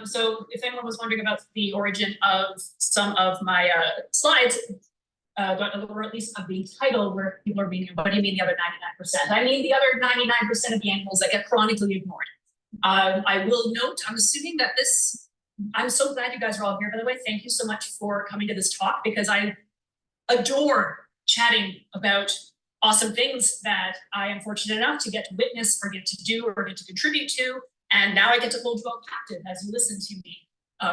So if anyone was wondering about the origin of some of my slides, or at least of the title, where people are meaning, what do you mean the other 99%? I mean the other 99% of the animals that get chronically ignored. I will note, I'm assuming that I'm so glad you guys are all here, by the way. Thank you so much for coming to this talk, because I adore chatting about awesome things that I am fortunate enough to get to witness or get to do or get to contribute to. And now I get to hold you all captive as you listen to me.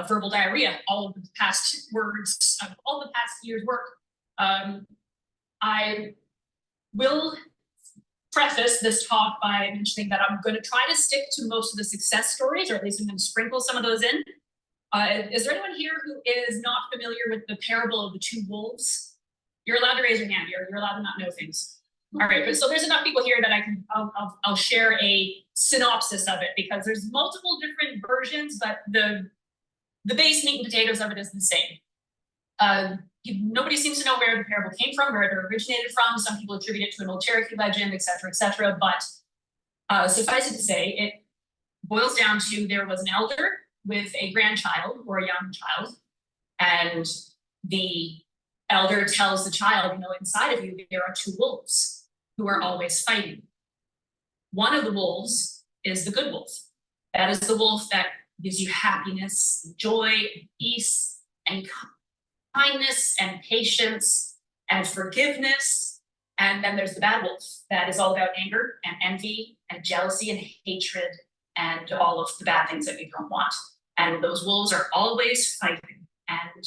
Verbal diarrhea, all of the past words, all the past year's work. I will preface this talk by mentioning that I'm going to try to stick to most of the success stories, or at least I'm going to sprinkle some of those in. Is there anyone here who is not familiar with the parable of the two wolves? You're allowed to raise your hand. You're allowed to not know things. All right, but so there's enough people here that I'll share a synopsis of it, because there's multiple different versions, but the base meat and potatoes of it is the same. Nobody seems to know where the parable came from, where it originated from. Some people attribute it to an old Cherokee legend, et cetera, but suffice it to say, it boils down to there was an elder with a grandchild or a young child, and the elder tells the child, inside of you, there are two wolves who are always fighting. One of the wolves is the good wolf. That is the wolf that gives you happiness, joy, peace, and kindness, and patience, and forgiveness. And then there's the bad wolf that is all about anger and envy and jealousy and hatred and all of the bad things that we don't want. And those wolves are always fighting. And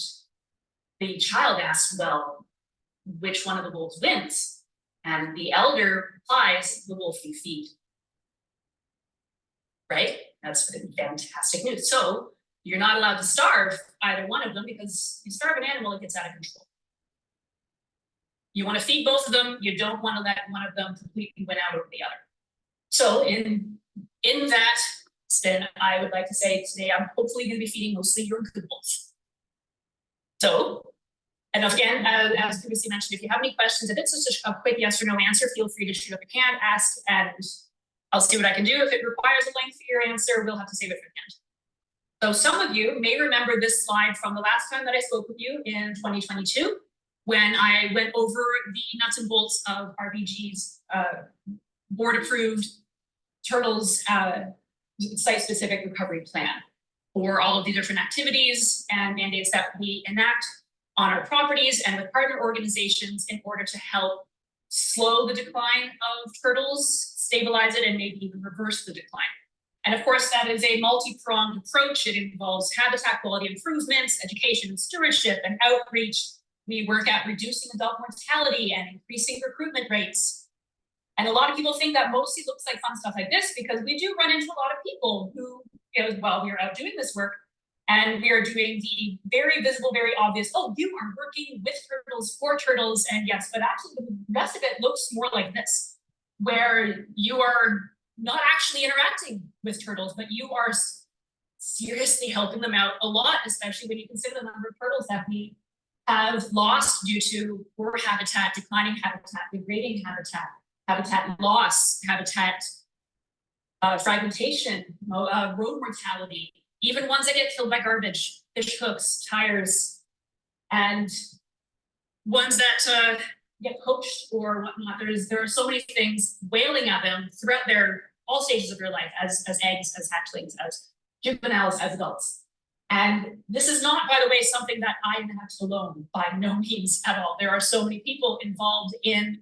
the child asks, well, which one of the wolves wins? And the elder replies, the wolf you feed. Right? That's fantastic news. So you're not allowed to starve either one of them, because you starve an animal, it gets out of control. You want to feed both of them. You don't want to let one of them completely win out over the other. So in that spin, I would like to say today, I'm hopefully going to be feeding mostly your good wolves. So, and again, as previously mentioned, if you have any questions, if it's just a quick yes or no answer, feel free to shoot up a hand, ask, and I'll see what I can do. If it requires a lengthier answer, we'll have to save it for the end. So some of you may remember this slide from the last time that I spoke with you in 2022, when I went over the nuts and bolts of RBG's board-approved turtles site-specific recovery plan for all of the different activities and mandates that we enact on our properties and with partner organizations in order to help slow the decline of turtles, stabilize it, and maybe even reverse the decline. And of course, that is a multi-pronged approach. It involves habitat quality improvements, education and stewardship, and outreach. We work at reducing adult mortality and increasing recruitment rates. And a lot of people think that mostly looks like fun stuff like this, because we do run into a lot of people who, while we are out doing this work, and we are doing the very visible, very obvious, oh, you are working with turtles, for turtles, and yes, but actually the rest of it looks more like this, where you are not actually interacting with turtles, but you are seriously helping them out a lot, especially when you consider the number of turtles that we have lost due to poor habitat, declining habitat, degrading habitat, habitat loss, habitat fragmentation, road mortality, even ones that get killed by garbage, fish hooks, tires, and ones that get poached or whatnot. There are so many things wailing at them throughout all stages of their life, as eggs, as hatchlings, as juveniles, as adults. And this is not, by the way, something that I enact alone, by no means at all. There are so many people involved in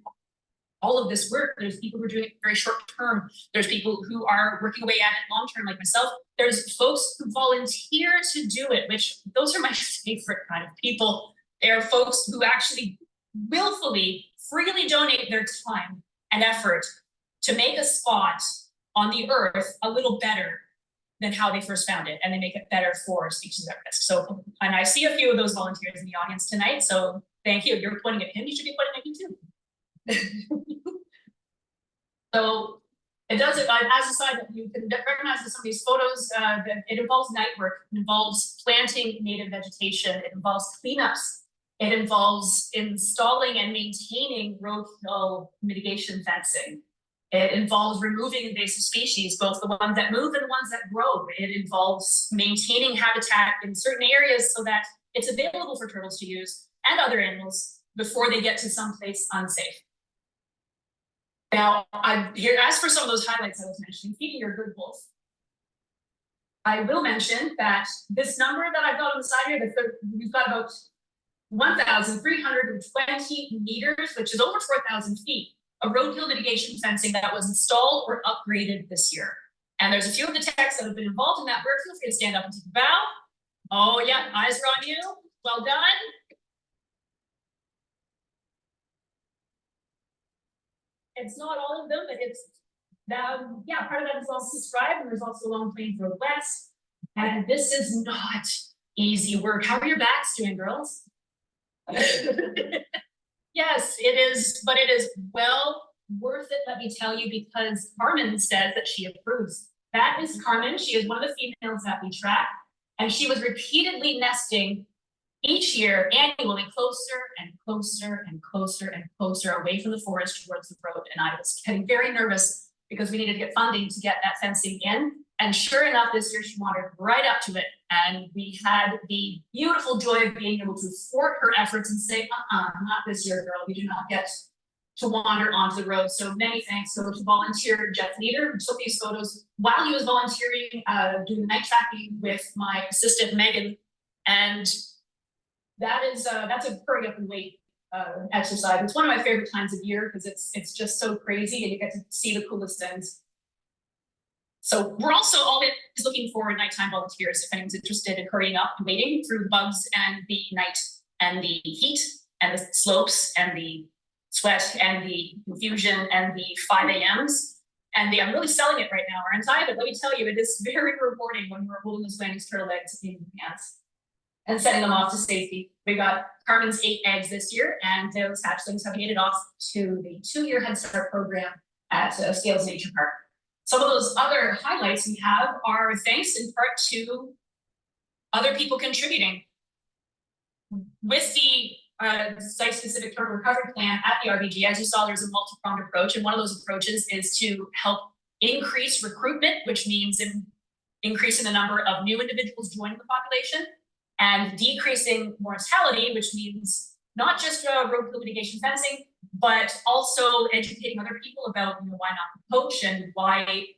all of this work. There's people who are doing it very short term. There's people who are working away at it long term, like myself. There's folks who volunteer to do it, which those are my favorite kind of people. They are folks who actually willfully, freely donate their time and effort to make a spot on the earth a little better than how they first found it, and they make it better for species at risk. So, and I see a few of those volunteers in the audience tonight, so thank you. You're pointing at him, you should be pointing at me too. So it does, as a side that you can recognize in some of these photos, that it involves night work, it involves planting native vegetation, it involves cleanups, it involves installing and maintaining roadkill mitigation fencing. It involves removing invasive species, both the ones that move and the ones that grow. It involves maintaining habitat in certain areas so that it's available for turtles to use and other animals before they get to someplace unsafe. Now, as for some of those highlights I was mentioning, feeding your good wolf, I will mention that this number that I've got on the side here, we've got about 1,320 meters, which is over 4,000 feet, of roadkill mitigation fencing that was installed or upgraded this year. And there's a few of the techs that have been involved in that work. Feel free to stand up and take a bow. Oh yeah, eyes are on you. Well done. It's not all of them, but it's part of that is also described, and there's also Long Plains Road West. And this is not easy work. How are your backs doing, girls? Yes, it is, but it is well worth it, let me tell you, because Carmen says that she approves. That is Carmen. She is one of the females that we track, and she was repeatedly nesting each year, annually, closer and closer and closer and closer away from the forest towards the road. And I was getting very nervous because we needed to get funding to get that fencing in. And sure enough, this year she wandered right up to it. And we had the beautiful joy of being able to thwart her efforts and say, not this year, girl, you do not get to wander onto the road. So many thanks go to volunteer Jeff Leader, who took these photos while he was volunteering, doing the night tracking with my assistant, Megan. And that's a hurry up and wait exercise. It's one of my favorite times of year because it's just so crazy and you get to see the coolest things. So we're also always looking for nighttime volunteers if anyone's interested in hurrying up and waiting through the bugs and the night and the heat and the slopes and the sweat and the confusion and the 5 a.m.s. And I'm really selling it right now, aren't I? But let me tell you, it is very rewarding when we're holding those Landing's turtle eggs in your hands and sending them off to safety. We got Carmen's 8 eggs this year, and those hatchlings have made it off to the 2-year Head Start program at Scales Nature Park. Some of those other highlights we have are thanks in part to other people contributing. With the site-specific turtle recovery plan at the RBG, as you saw, there's a multi-pronged approach, and one of those approaches is to help increase recruitment, which means increasing the number of new individuals joining the population, and decreasing mortality, which means not just roadkill mitigation fencing, but also educating other people about why not poach and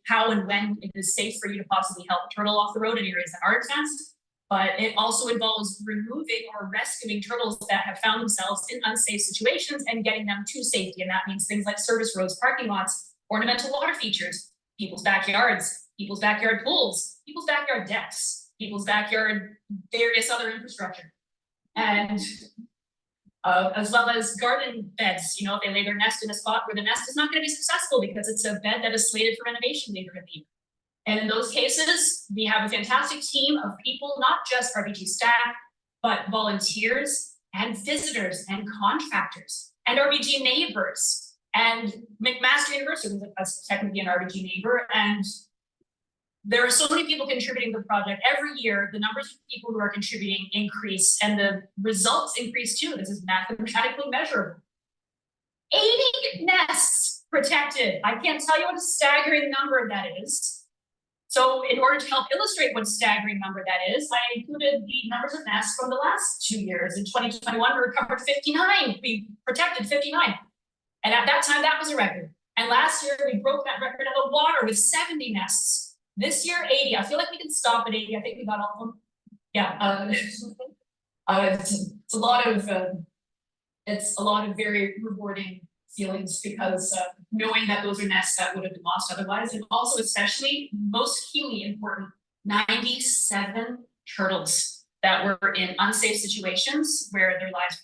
how and when it is safe for you to possibly help a turtle off the road in areas that are advanced. But it also involves removing or rescuing turtles that have found themselves in unsafe situations and getting them to safety. And that means things like service roads, parking lots, ornamental water features, people's backyards, people's backyard pools, people's backyard decks, people's backyard various other infrastructure. And as well as garden beds, if they lay their nest in a spot where the nest is not going to be successful because it's a bed that is slated for renovation later in the year. And in those cases, we have a fantastic team of people, not just RBG staff, but volunteers and visitors and contractors and RBG neighbors and McMaster University, that's technically an RBG neighbor. And there are so many people contributing to the project. Every year, the numbers of people who are contributing increase and the results increase too. This is mathematically measurable. 80 nests protected. I can't tell you what a staggering number that is. So in order to help illustrate what a staggering number that is, I included the numbers of nests from the last 2 years. In 2021, we recovered 59. We protected 59. And at that time, that was a record. And last year, we broke that record out of the water with 70 nests. This year, 80. I feel like we can stop at 80. I think we got all of them. Yeah. It's a lot of very rewarding feelings because knowing that those are nests that would have been lost otherwise, and also especially most keenly important, 97 turtles that were in unsafe situations where their lives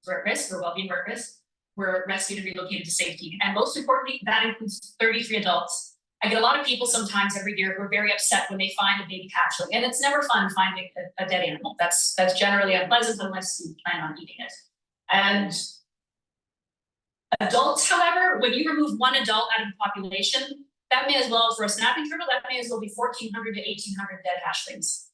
were at risk, or well-being were at risk, were rescued and relocated to safety. And most importantly, that includes 33 adults. I get a lot of people sometimes every year who are very upset when they find a baby hatchling, and it's never fun finding a dead animal. That's generally unpleasant unless you plan on eating it. And adults, however, when you remove one adult out of the population, that may as well, for a snapping turtle, that may as well be 1,400 to 1,800 dead hatchlings.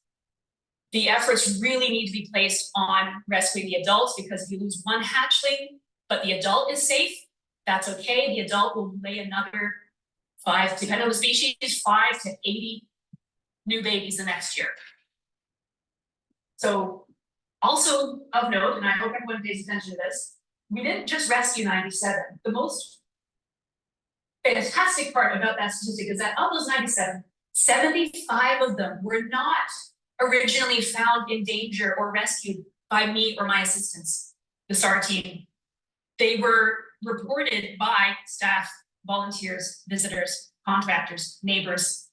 The efforts really need to be placed on rescuing the adults, because if you lose one hatchling, but the adult is safe, that's okay. The adult will lay another depending on the species, 5 to 80 new babies the next year. So also of note, and I hope everyone pays attention to this, we didn't just rescue 97. The most fantastic part about that statistic is that of those 97, 75 of them were not originally found in danger or rescued by me or my assistants, the STAR team. They were reported by staff, volunteers, visitors, contractors, neighbors.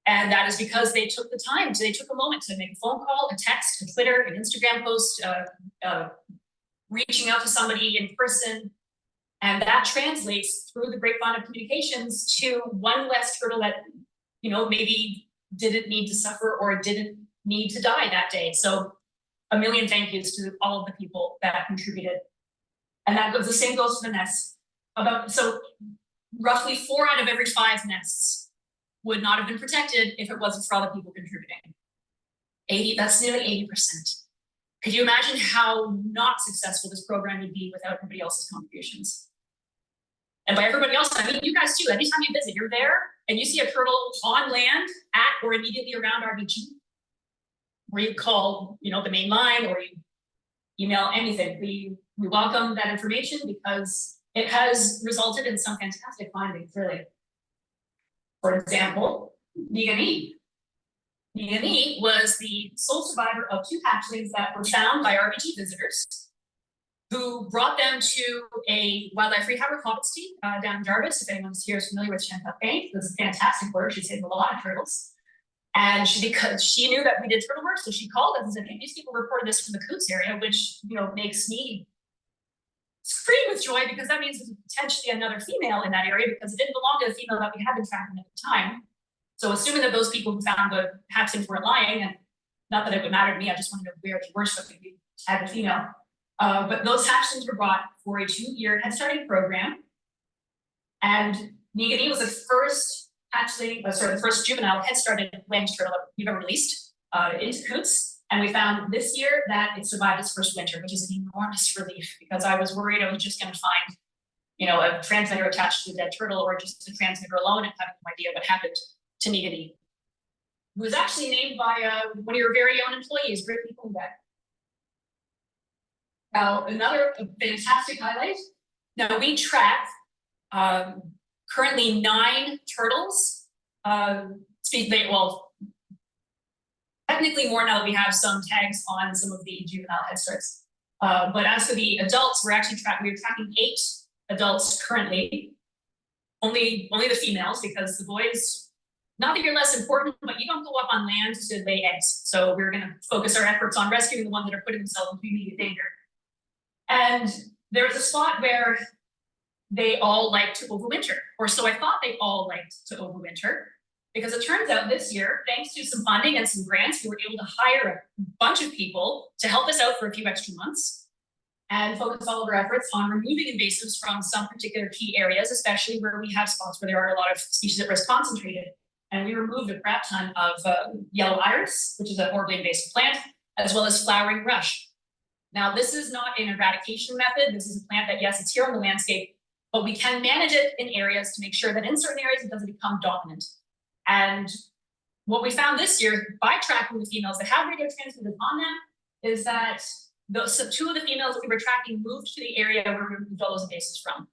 And that is because they took the time, they took a moment to make a phone call, a text, a Twitter, an Instagram post, reaching out to somebody in person. And that translates through the grapevine of communications to one less turtle that, you know, maybe didn't need to suffer or didn't need to die that day. So a million thank yous to all of the people that contributed. And that goes, the same goes for the nests. So roughly 4 out of every 5 nests would not have been protected if it wasn't for all the people contributing. That's nearly 80%. Could you imagine how not successful this program would be without everybody else's contributions? And by everybody else, I mean you guys too. Anytime you visit, you're there and you see a turtle on land at or immediately around our beach, where you call, you know, the main line or you email anything. We welcome that information because it has resulted in some fantastic findings, really. For example, Niagara was the sole survivor of 2 hatchlings that were found by RBG visitors who brought them to a wildlife rehab hobbit's down in Jarvis. If anyone here is familiar with Champagne, this is fantastic work. She saved a lot of turtles. And because she knew that we did turtle work, so she called us and said, hey, these people reported this from the Coots area, which, you know, makes me scream with joy because that means there's potentially another female in that area because it didn't belong to the female that we had been tracking at the time. So assuming that those people who found the hatchlings weren't lying, and not that it would matter to me, I just wanted to know where they were so we had a female. But those hatchlings were brought for a 2-year head starting program. And Niagara was the first hatchling, the first juvenile head started land turtle that we've ever released into Coots. And we found this year that it survived its first winter, which is an enormous relief because I was worried I was just going to find, you know, a transmitter attached to a dead turtle or just a transmitter alone and having no idea what happened to Niagara, who was actually named by one of your very own employees, Brittany Comeback. Now, another fantastic highlight. Now, we track currently 9 turtles. Technically more now that we have some tags on some of the juvenile head starts. But as for the adults, we're tracking 8 adults currently. Only the females, because the boys, not that you're less important, but you don't go up on land to lay eggs. So we're going to focus our efforts on rescuing the ones that are putting themselves into immediate danger. And there's a spot where they all like to overwinter, or so I thought they all liked to overwinter, because it turns out this year, thanks to some funding and some grants, we were able to hire a bunch of people to help us out for a few extra months and focus all of our efforts on removing invasives from some particular key areas, especially where we have spots where there are a lot of species at risk concentrated. And we removed a crap ton of yellow iris, which is a horribly invasive plant, as well as flowering rush. Now, this is not an eradication method. This is a plant that, yes, it's here on the landscape, but we can manage it in areas to make sure that in certain areas it doesn't become dominant. And what we found this year by tracking the females that have radio transmitters on them is that 2 of the females that we were tracking moved to the area where we removed all those invasives from.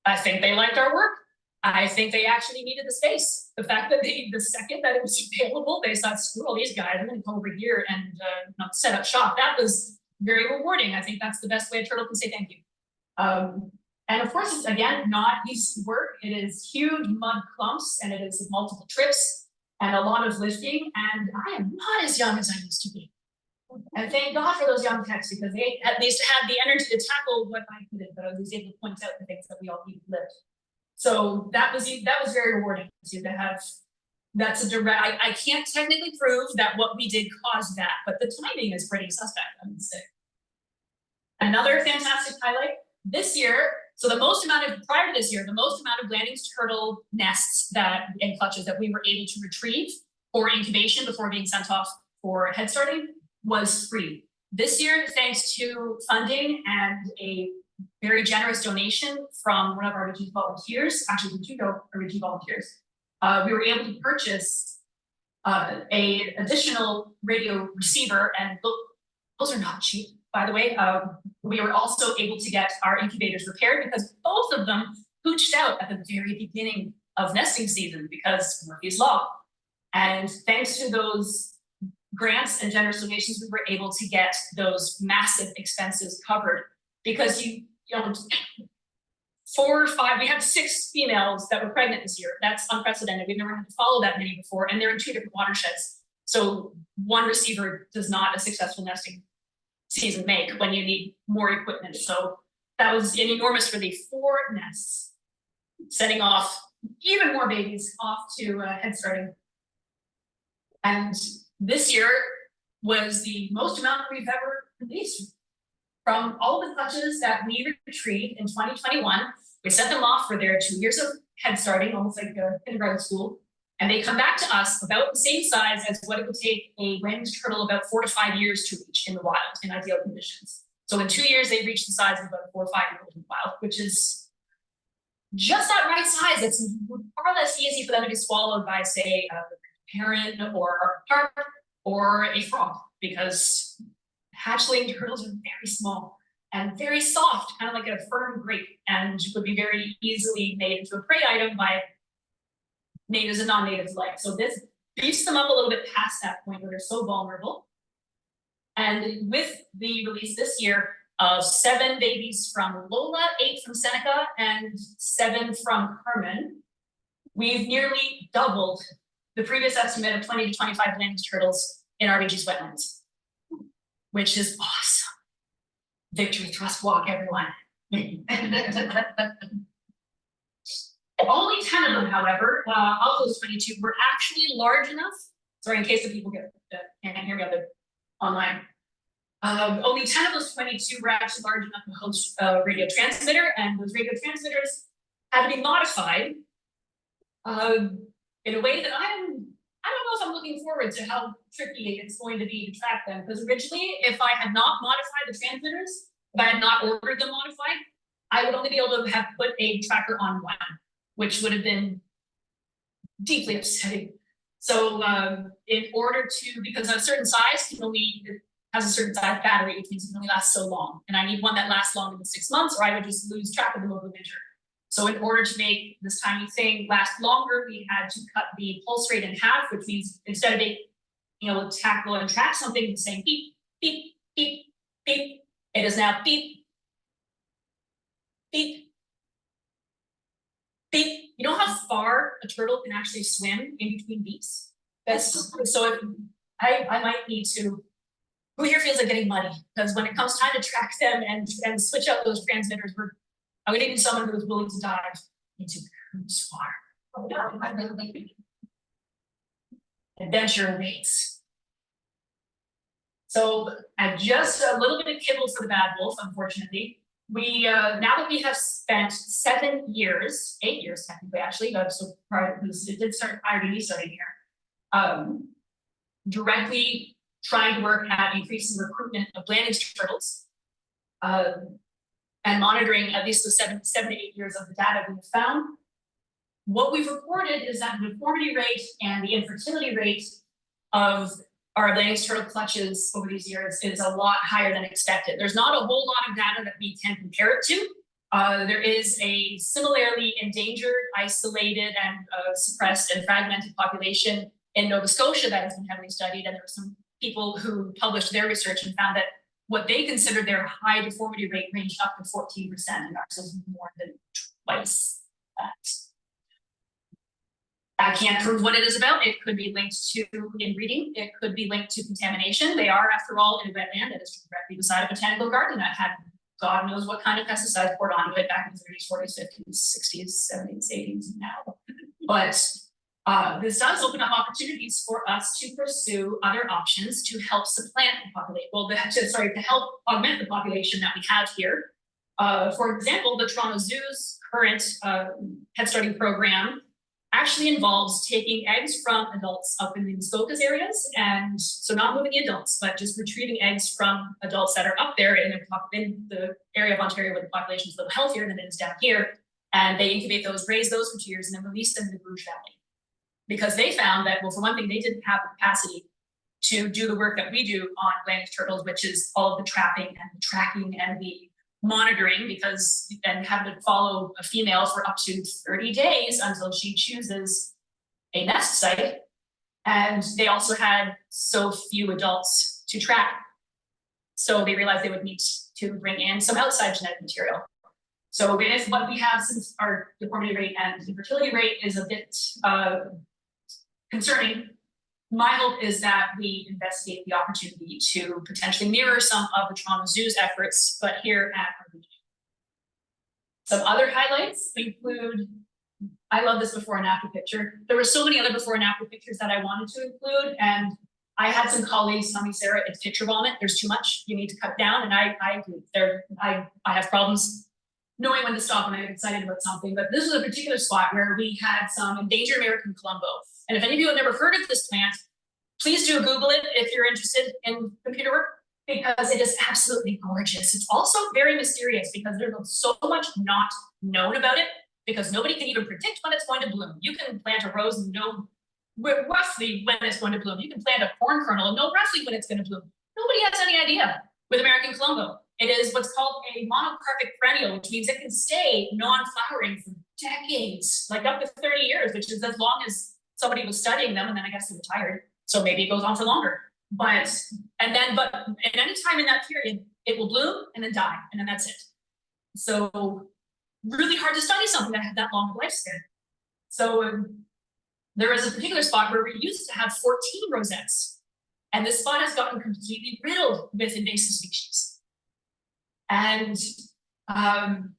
I think they liked our work. I think they actually needed the space. The fact that the second that it was available, they thought, screw all these guys, I'm going to come over here and set up shop. That was very rewarding. I think that's the best way a turtle can say thank you. And of course, it's, again, not easy work. It is huge mud clumps and it is multiple trips and a lot of lifting. And I am not as young as I used to be. And thank God for those young techs because they at least had the energy to tackle what I couldn't, but I was able to point out the things that we all need to lift. So that was very rewarding to have. That's a direct. I can't technically prove that what we did caused that, but the timing is pretty suspect, I would say. Another fantastic highlight this year. So prior to this year, the most amount of Blanding's turtle nests and clutches that we were able to retrieve for incubation before being sent off for head starting was 3. This year, thanks to funding and a very generous donation from one of our original volunteers, actually from two original volunteers. We were able to purchase a additional radio receiver, and those are not cheap, by the way. We were also able to get our incubators repaired because both of them pooched out at the very beginning of nesting season because Murphy's Law. And thanks to those grants and generous donations, we were able to get those massive expenses covered because you know, 4 or 5, we had 6 females that were pregnant this year. That's unprecedented. We've never had to follow that many before, and they're in 2 different watersheds. So one receiver does not a successful nesting season make when you need more equipment. So that was enormous for the 4 nests, sending off even more babies off to head starting. And this year was the most amount we've ever released. From all the clutches that we retrieved in 2021, we sent them off for their 2 years of head starting, almost like kindergarten school. And they come back to us about the same size as what it would take a winged turtle about 4 to 5 years to reach in the wild in ideal conditions. So in 2 years, they reached the size of about a 4 or 5 year old in the wild, which is just that right size. It's far less easy for them to be swallowed by, say, a heron or a carp or a frog, because hatchling turtles are very small and very soft, kind of like a firm grape, and would be very easily made into a prey item by natives and non-natives alike. So this beefs them up a little bit past that point where they're so vulnerable. And with the release this year of 7 babies from Lola, 8 from Seneca, and 7 from Carmen, we've nearly doubled the previous estimate of 20 to 25 land turtles in our Regis wetlands, which is awesome. Victory thrust walk, everyone. Only 10 of them, however, of those 22 were actually large enough. Sorry, in case the people can't hear me on the online. Only 10 of those 22 were actually large enough to host a radio transmitter, and those radio transmitters had to be modified in a way that I don't know if I'm looking forward to how tricky it's going to be to track them. Because originally, if I had not modified the transmitters, if I had not ordered them modified, I would only be able to have put a tracker on one, which would have been deeply upsetting. So in order to, because a certain size has a certain size battery, which means it can only last so long. And I need one that lasts longer than 6 months, or I would just lose track of them over the winter. So in order to make this tiny thing last longer, we had to cut the pulse rate in half, which means instead of being able to tackle and track something and saying beep, beep, beep, beep, it is now beep, beep, beep. You know how far a turtle can actually swim in between beeps? So I might need to, who here feels like getting muddy? Because when it comes time to track them and switch out those transmitters, I'm gonna need someone who's willing to dive into cruise far. Adventure awaits. So just a little bit of kibble for the bad wolf, unfortunately. We now that we have spent 8 years technically, actually, so prior, it did start prior to me starting here, directly trying to work at increasing recruitment of landing turtles, and monitoring at least the 7 to 8 years of the data we've found. What we've reported is that the deformity rate and the infertility rate of our Atlantic turtle clutches over these years is a lot higher than expected. There's not a whole lot of data that we can compare it to. There is a similarly endangered, isolated, and suppressed and fragmented population in Nova Scotia that has been heavily studied, and there were some people who published their research and found that what they considered their high deformity rate ranged up to 14%, and ours is more than twice that. I can't prove what it is about. It could be linked to inbreeding. It could be linked to contamination. They are, after all, in a wetland that is directly beside a botanical garden that had God knows what kind of pesticides poured onto it back in the 30s, 40s, 50s, 60s, 70s, 80s, and now. But this does open up opportunities for us to pursue other options to help supplant the population. Well, to help augment the population that we have here. For example, the Toronto Zoo's current head starting program actually involves taking eggs from adults up in these focus areas, and so not moving the adults, but just retrieving eggs from adults that are up there in the area of Ontario where the population is a little healthier than it is down here, and they incubate those, raise those for 2 years, and then release them in the Bruges Valley. Because they found that, well, for one thing, they didn't have the capacity to do the work that we do on land turtles, which is all of the trapping and the tracking and the monitoring, because and have to follow a female for up to 30 days until she chooses a nest site. And they also had so few adults to track. So they realized they would need to bring in some outside genetic material. So what we have, since our deformity rate and infertility rate is a bit concerning, my hope is that we investigate the opportunity to potentially mirror some of the Toronto Zoo's efforts, but here at RBG. Some other highlights include, I love this before and after picture. There were so many other before and after pictures that I wanted to include, and I had some colleagues tell me, Sarah, it's picture vomit. There's too much. You need to cut down, and I agree. I have problems knowing when to stop when I get excited about something. But this was a particular spot where we had some endangered American columbo. And if any of you have never heard of this plant, please do Google it if you're interested in computer work, because it is absolutely gorgeous. It's also very mysterious because there's so much not known about it, because nobody can even predict when it's going to bloom. You can plant a rose and know roughly when it's going to bloom. You can plant a corn kernel and know roughly when it's going to bloom. Nobody has any idea with American columbo. It is what's called a monocarpic perennial, which means it can stay non-flowering for decades, like up to 30 years, which is as long as somebody was studying them, and then I guess they retired. So maybe it goes on for longer. But at any time in that period, it will bloom and then die, and then that's it. So really hard to study something that had that long of a lifespan. So there is a particular spot where we used to have 14 rosettes, and this spot has gotten completely riddled with invasive species. And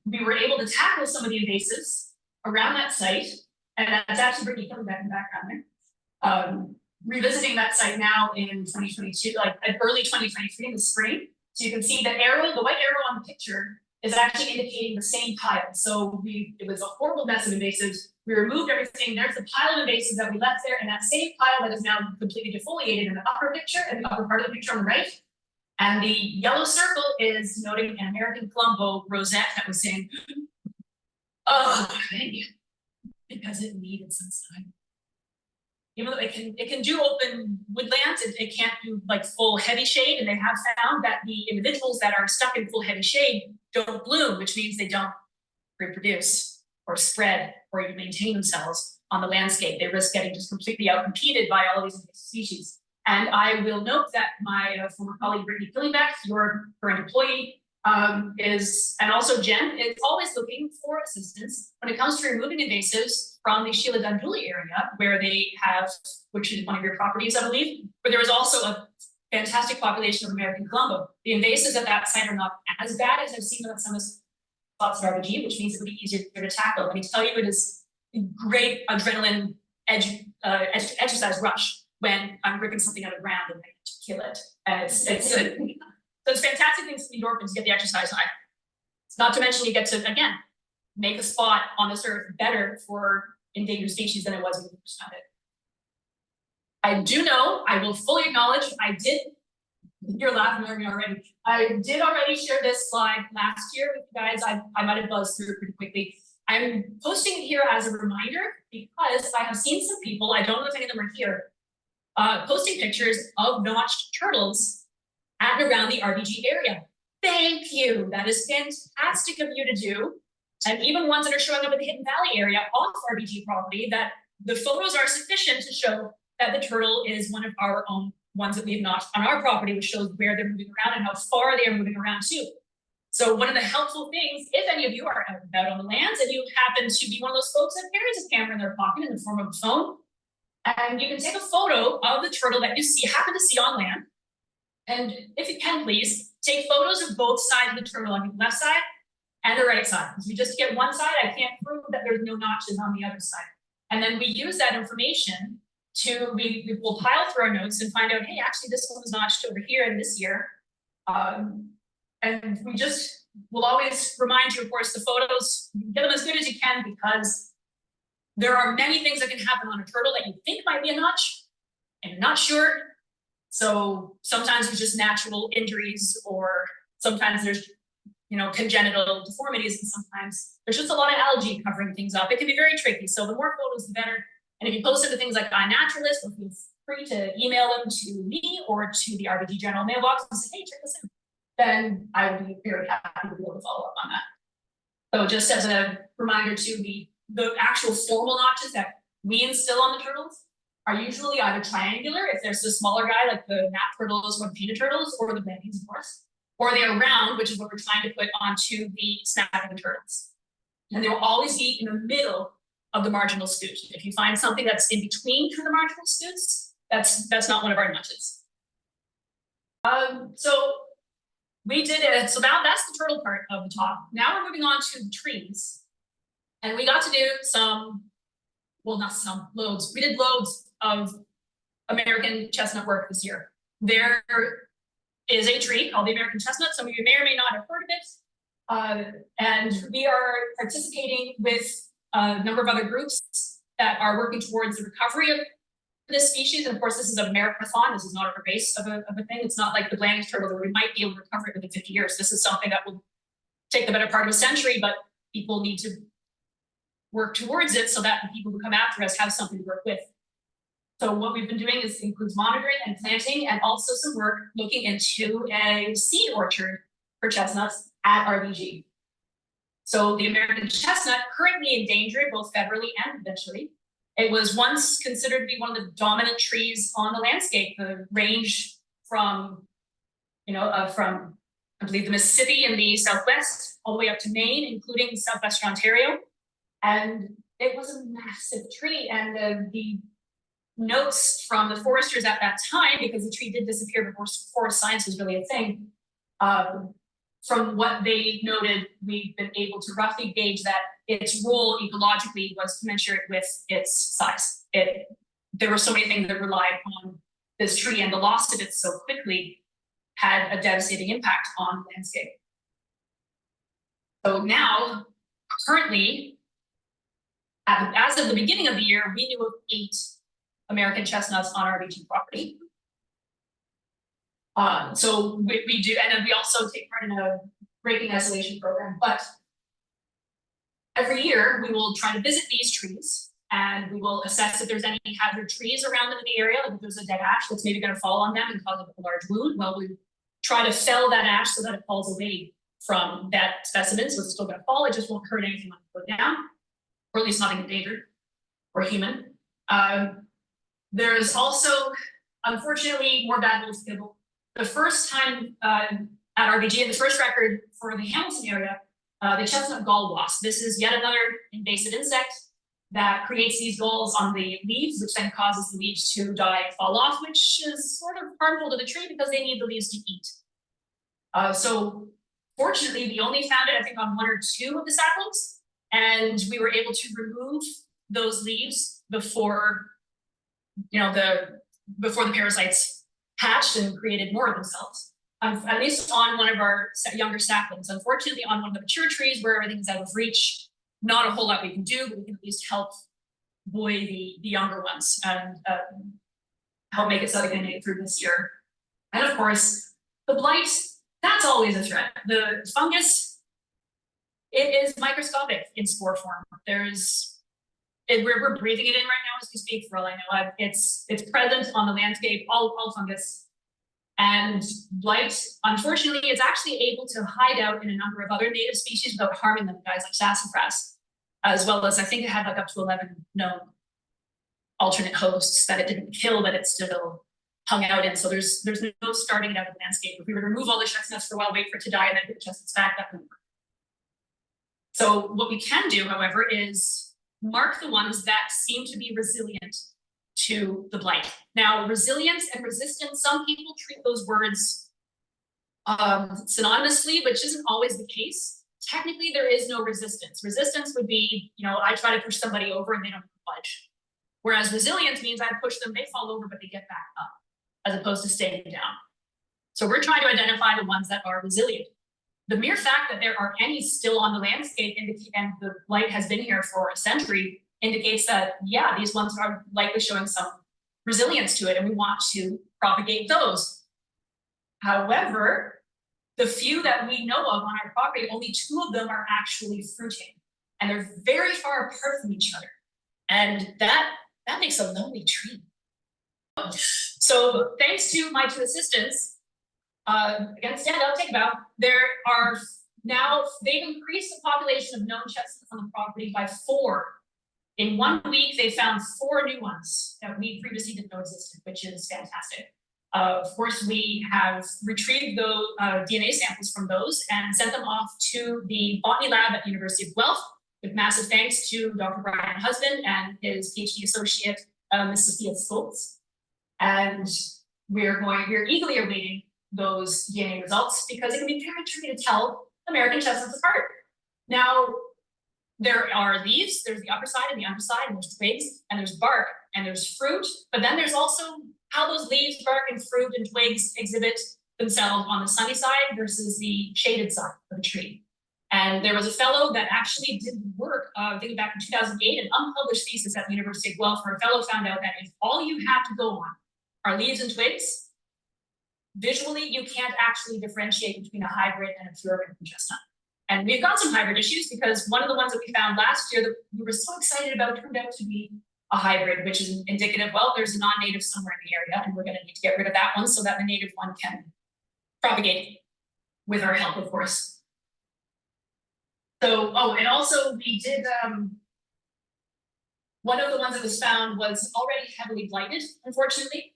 we were able to tackle some of the invasives around that site, and that's actually Brittany coming back in the background there. Revisiting that site now in 2022, like early 2023 in the spring. So you can see the arrow, the white arrow on the picture is actually indicating the same pile. So it was a horrible mess of invasives. We removed everything. There's the pile of invasives that we left there, and that same pile that is now completely defoliated in the upper picture and the upper part of the picture on the right. And the yellow circle is noting an American columbo rosette that was saying, "Oh, thank you," because it needed some sun. Even though it can do open woodlands, it can't do like full heavy shade, and they have found that the individuals that are stuck in full heavy shade don't bloom, which means they don't reproduce or spread or even maintain themselves on the landscape. They risk getting just completely outcompeted by all of these species. And I will note that my former colleague Brittany Killingbeck, your current employee, and also Jen, is always looking for assistance when it comes to removing invasives from the Sheila Dunduli area, where they have, which is one of your properties, I believe, where there is also a fantastic population of American columbo. The invasives at that site are not as bad as I've seen on some of the spots of RBG, which means it would be easier to tackle. Let me tell you, it is a great adrenaline exercise rush when I'm ripping something out of the ground and I get to kill it. And so it's fantastic things for endorphins to get the exercise high. It's not to mention you get to, again, make a spot on this earth better for endangered species than it was when we first found it. I do know, I will fully acknowledge, you're laughing at me already. I did already share this slide last year with you guys. I might have buzzed through it pretty quickly. I'm posting it here as a reminder because I have seen some people, I don't know if any of them are here, posting pictures of notched turtles at and around the RBG area. Thank you. That is fantastic of you to do. And even ones that are showing up in the Hidden Valley area off RBG property, that the photos are sufficient to show that the turtle is one of our own ones that we have notched on our property, which shows where they're moving around and how far they are moving around too. So one of the helpful things, if any of you are out and about on the lands and you happen to be one of those folks that carries a camera in their pocket in the form of a phone, and you can take a photo of the turtle that you happen to see on land. And if you can, please take photos of both sides of the turtle, on the left side and the right side. Because we just get one side, I can't prove that there's no notches on the other side. And then we use that information to, we will pile through our notes and find out, hey, actually this one was notched over here in this year. And we'll always remind you, of course, the photos, get them as good as you can, because There are many things that can happen on a turtle that you think might be a notch, and you're not sure. So sometimes there's just natural injuries, or sometimes there's, you know, congenital deformities, and sometimes there's just a lot of algae covering things up. It can be very tricky. So the more photos, the better. And if you post it to things like iNaturalist, feel free to email them to me or to the RBG general mailbox and say, hey, check this out. Then I would be very happy to be able to follow up on that. So just as a reminder to the actual formal notches that we instill on the turtles are usually either triangular, if there's a smaller guy like the nap turtles or the painted turtles, or the blennies, of course, or they are round, which is what we're trying to put onto the snapping turtles. And they will always be in the middle of the marginal scute. If you find something that's in between the marginal scutes, that's not one of our notches. So we did it. So now that's the turtle part of the talk. Now we're moving on to the trees. And we got to do some, well, not some, loads. We did loads of American chestnut work this year. There is a tree called the American chestnut. Some of you may or may not have heard of it. And we are participating with a number of other groups that are working towards the recovery of this species. And of course, this is a marathon. This is not a race of a thing. It's not like the blanket turtle where we might be able to recover it within 50 years. This is something that will take the better part of a century, but people need to work towards it so that the people who come after us have something to work with. So what we've been doing includes monitoring and planting, and also some work looking into a seed orchard for chestnuts at RBG. So the American chestnut, currently endangered both federally and provincially. It was once considered to be one of the dominant trees on the landscape. The range from, from I believe the Mississippi in the southwest all the way up to Maine, including southwestern Ontario. And it was a massive tree. And the notes from the foresters at that time, because the tree did disappear before forest science was really a thing, from what they noted, we've been able to roughly gauge that its role ecologically was commensurate with its size. There were so many things that relied on this tree, and the loss of it so quickly had a devastating impact on the landscape. So now, currently, as of the beginning of the year, we knew of 8 American chestnuts on RBG property. So we do, and then we also take part in a breaking isolation program. But every year we will try to visit these trees, and we will assess if there's any hazard trees around them in the area. Like if there's a dead ash that's maybe going to fall on them and cause a large wound, well, we try to fell that ash so that it falls away from that specimen. So it's still going to fall. It just won't hurt anything when it goes down, or at least nothing endangered or human. There's also, unfortunately, more bad news. The first time at RBG, and the first record for the Hamilton area, the chestnut gall wasp. This is yet another invasive insect that creates these galls on the leaves, which then causes the leaves to die and fall off, which is sort of harmful to the tree because they need the leaves to eat. So fortunately, we only found it, I think, on 1 or 2 of the saplings, and we were able to remove those leaves before, before the parasites hatched and created more of themselves. At least on one of our younger saplings. Unfortunately, on one of the mature trees where everything's out of reach, not a whole lot we can do, but we can at least help buoy the younger ones and help make it so they can make it through this year. And of course, the blight, that's always a threat. The fungus, it is microscopic in spore form. We're breathing it in right now as we speak, for all I know. It's present on the landscape, all fungus. And blight, unfortunately, is actually able to hide out in a number of other native species without harming them, guys like sassafras, as well as I think it had like up to 11 known alternate hosts that it didn't kill, but it still hung out in. So there's no starting it out of the landscape. If we were to remove all the chestnuts for a while, wait for it to die, and then put the chestnuts back, that wouldn't work. So what we can do, however, is mark the ones that seem to be resilient to the blight. Now, resilience and resistance, some people treat those words synonymously, which isn't always the case. Technically, there is no resistance. Resistance would be, I try to push somebody over and they don't budge. Whereas resilience means I push them, they fall over, but they get back up, as opposed to staying down. So we're trying to identify the ones that are resilient. The mere fact that there are any still on the landscape and the blight has been here for a century indicates that, yeah, these ones are likely showing some resilience to it, and we want to propagate those. However, the few that we know of on our property, only 2 of them are actually fruiting, and they're very far apart from each other. And that makes a lonely tree. So thanks to my 2 assistants, again, stand up, take a bow. There are now, they've increased the population of known chestnuts on the property by 4. In 1 week, they found 4 new ones that we previously didn't know existed, which is fantastic. Of course, we have retrieved those DNA samples from those and sent them off to the botany lab at the University of Guelph, with massive thanks to Dr. Brian Husband and his PhD associate, Ms. Sophia Stoltz. And we're eagerly awaiting those DNA results because it can be very tricky to tell American chestnuts apart. Now, there are leaves, there's the upper side and the underside, and there's twigs, and there's bark, and there's fruit, but then there's also how those leaves, bark, and fruit and twigs exhibit themselves on the sunny side versus the shaded side of the tree. And there was a fellow that actually did work, thinking back in 2008, an unpublished thesis at the University of Guelph, where a fellow found out that if all you have to go on are leaves and twigs, visually you can't actually differentiate between a hybrid and a pure American chestnut. And we've got some hybrid issues because one of the ones that we found last year that we were so excited about turned out to be a hybrid, which is indicative, well, there's a non-native somewhere in the area, and we're going to need to get rid of that one so that the native one can propagate with our help, of course. So, and also we did, one of the ones that was found was already heavily blighted, unfortunately.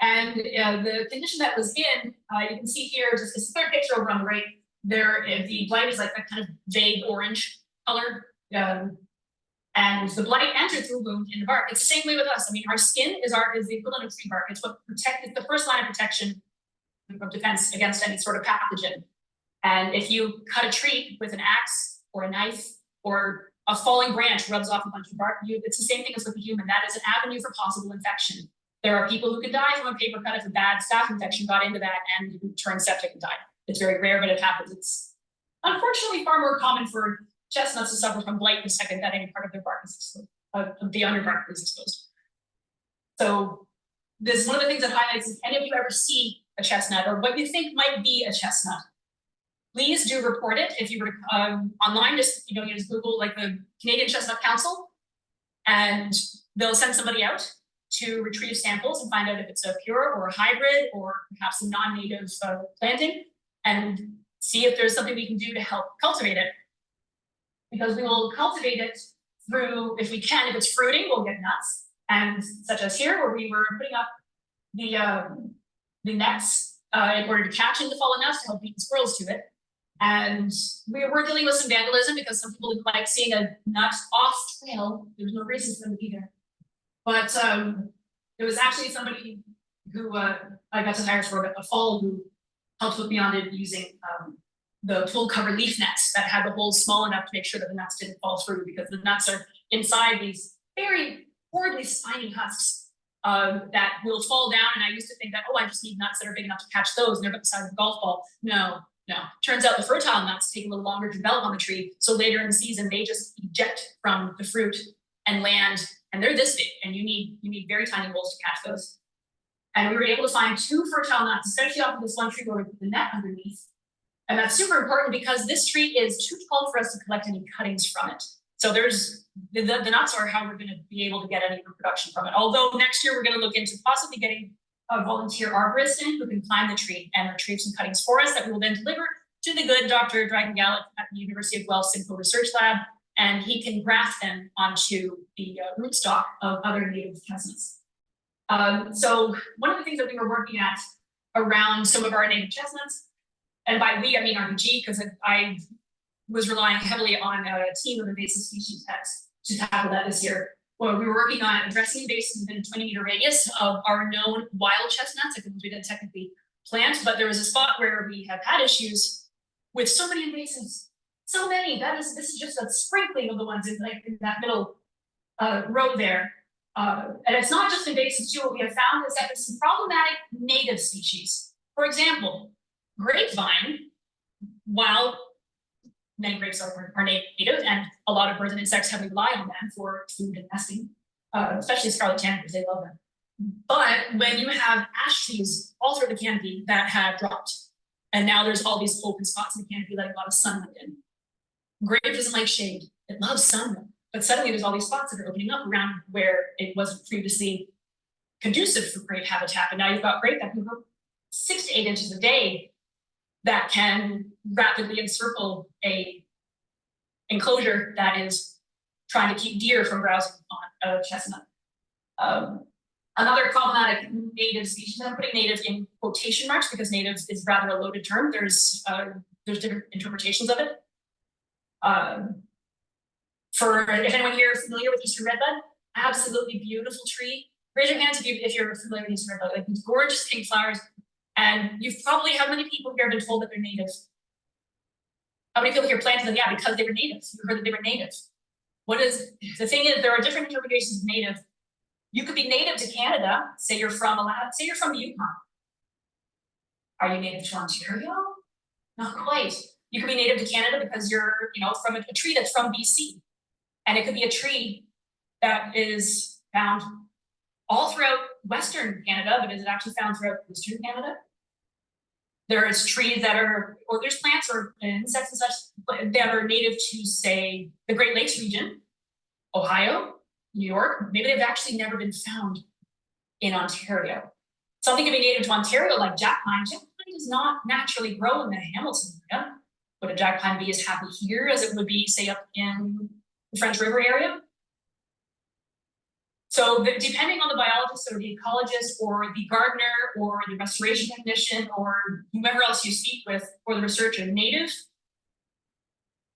And the condition that was in, you can see here, just this third picture over on the right, there, the blight is like that kind of vague orange color. And the blight entered through a wound in the bark. It's the same way with us. I mean, our skin is the equivalent of tree bark. It's what it's the first line of protection of defense against any sort of pathogen. And if you cut a tree with an axe or a knife or a falling branch rubs off a bunch of bark, it's the same thing as with a human. That is an avenue for possible infection. There are people who can die from a paper cut if a bad staph infection got into that and turned septic and died. It's very rare, but it happens. It's unfortunately far more common for chestnuts to suffer from blight the second that any part of their bark is exposed, the underbark is exposed. So this is one of the things that highlights, if any of you ever see a chestnut or what you think might be a chestnut, please do report it. If you were online, just you just Google like the Canadian Chestnut Council, and they'll send somebody out to retrieve samples and find out if it's a pure or a hybrid or perhaps a non-native planting, and see if there's something we can do to help cultivate it. Because we will cultivate it through, if we can, if it's fruiting, we'll get nuts. And such as here, where we were putting up the nets in order to catch in the fallen nuts to help beat the squirrels to it. And we were dealing with some vandalism because some people didn't like seeing a nut off trail. There was no reason for them to be there. But there was actually somebody who I got to hire for a fall who helped with me on it using the full cover leaf nets that had the holes small enough to make sure that the nuts didn't fall through, because the nuts are inside these very horribly spiny husks that will fall down. And I used to think that, I just need nuts that are big enough to catch those, and they're about the size of a golf ball. No. Turns out the fertile nuts take a little longer to develop on the tree. So later in the season, they just eject from the fruit and land, and they're this big, and you need very tiny holes to catch those. And we were able to find 2 fertile nuts, especially off of this one tree where we put the net underneath. And that's super important because this tree is too tall for us to collect any cuttings from it. So there's the nuts are how we're going to be able to get any production from it. Although next year we're going to look into possibly getting a volunteer arborist in who can climb the tree and retrieve some cuttings for us that we will then deliver to the good Dr. Dragon-Gallic at the University of Guelph Simcoe Research Lab, and he can graft them onto the rootstock of other native chestnuts. So one of the things that we were working at around some of our native chestnuts, and by we I mean RPG, because I was relying heavily on a team of invasive species techs to tackle that this year. Well, we were working on addressing invasives within a 20-meter radius of our known wild chestnuts. I think we didn't technically plant, but there was a spot where we have had issues with so many invasives, so many. This is just a sprinkling of the ones in that middle row there. And it's not just invasives too. What we have found is that there's some problematic native species. For example, grapevine, while many grapes are native, and a lot of birds and insects heavily rely on them for food and nesting, especially scarlet tanagers, they love them. But when you have ash trees all through the canopy that have dropped, and now there's all these open spots in the canopy letting a lot of sunlight in. Grape doesn't like shade, it loves sunlight, but suddenly there's all these spots that are opening up around where it wasn't previously conducive for grape habitat. And now you've got grape that can grow 6 to 8 inches a day that can rapidly encircle a enclosure that is trying to keep deer from browsing on a chestnut. Another problematic native species, I'm putting native in quotation marks because native is rather a loaded term. There's different interpretations of it. If anyone here is familiar with Eastern Redbud, absolutely beautiful tree. Raise your hands if you're familiar with Eastern Redbud, like these gorgeous pink flowers. And you've probably, how many people here have been told that they're native? How many people here planted them? Yeah, because they were native. You heard that they were native. The thing is, there are different interpretations of native. You could be native to Canada, say you're from the Yukon. Are you native to Ontario? Not quite. You could be native to Canada because you're, from a tree that's from BC. And it could be a tree that is found all throughout Western Canada, but is it actually found throughout Eastern Canada? There's trees that are, or there's plants or insects and such that are native to, say, the Great Lakes region, Ohio, New York. Maybe they've actually never been found in Ontario. Something can be native to Ontario, like jack pine. Jack pine does not naturally grow in the Hamilton area. Would a jack pine be as happy here as it would be, say, up in the French River area? So depending on the biologist or the ecologist or the gardener or the restoration technician or whomever else you speak with or the researcher, native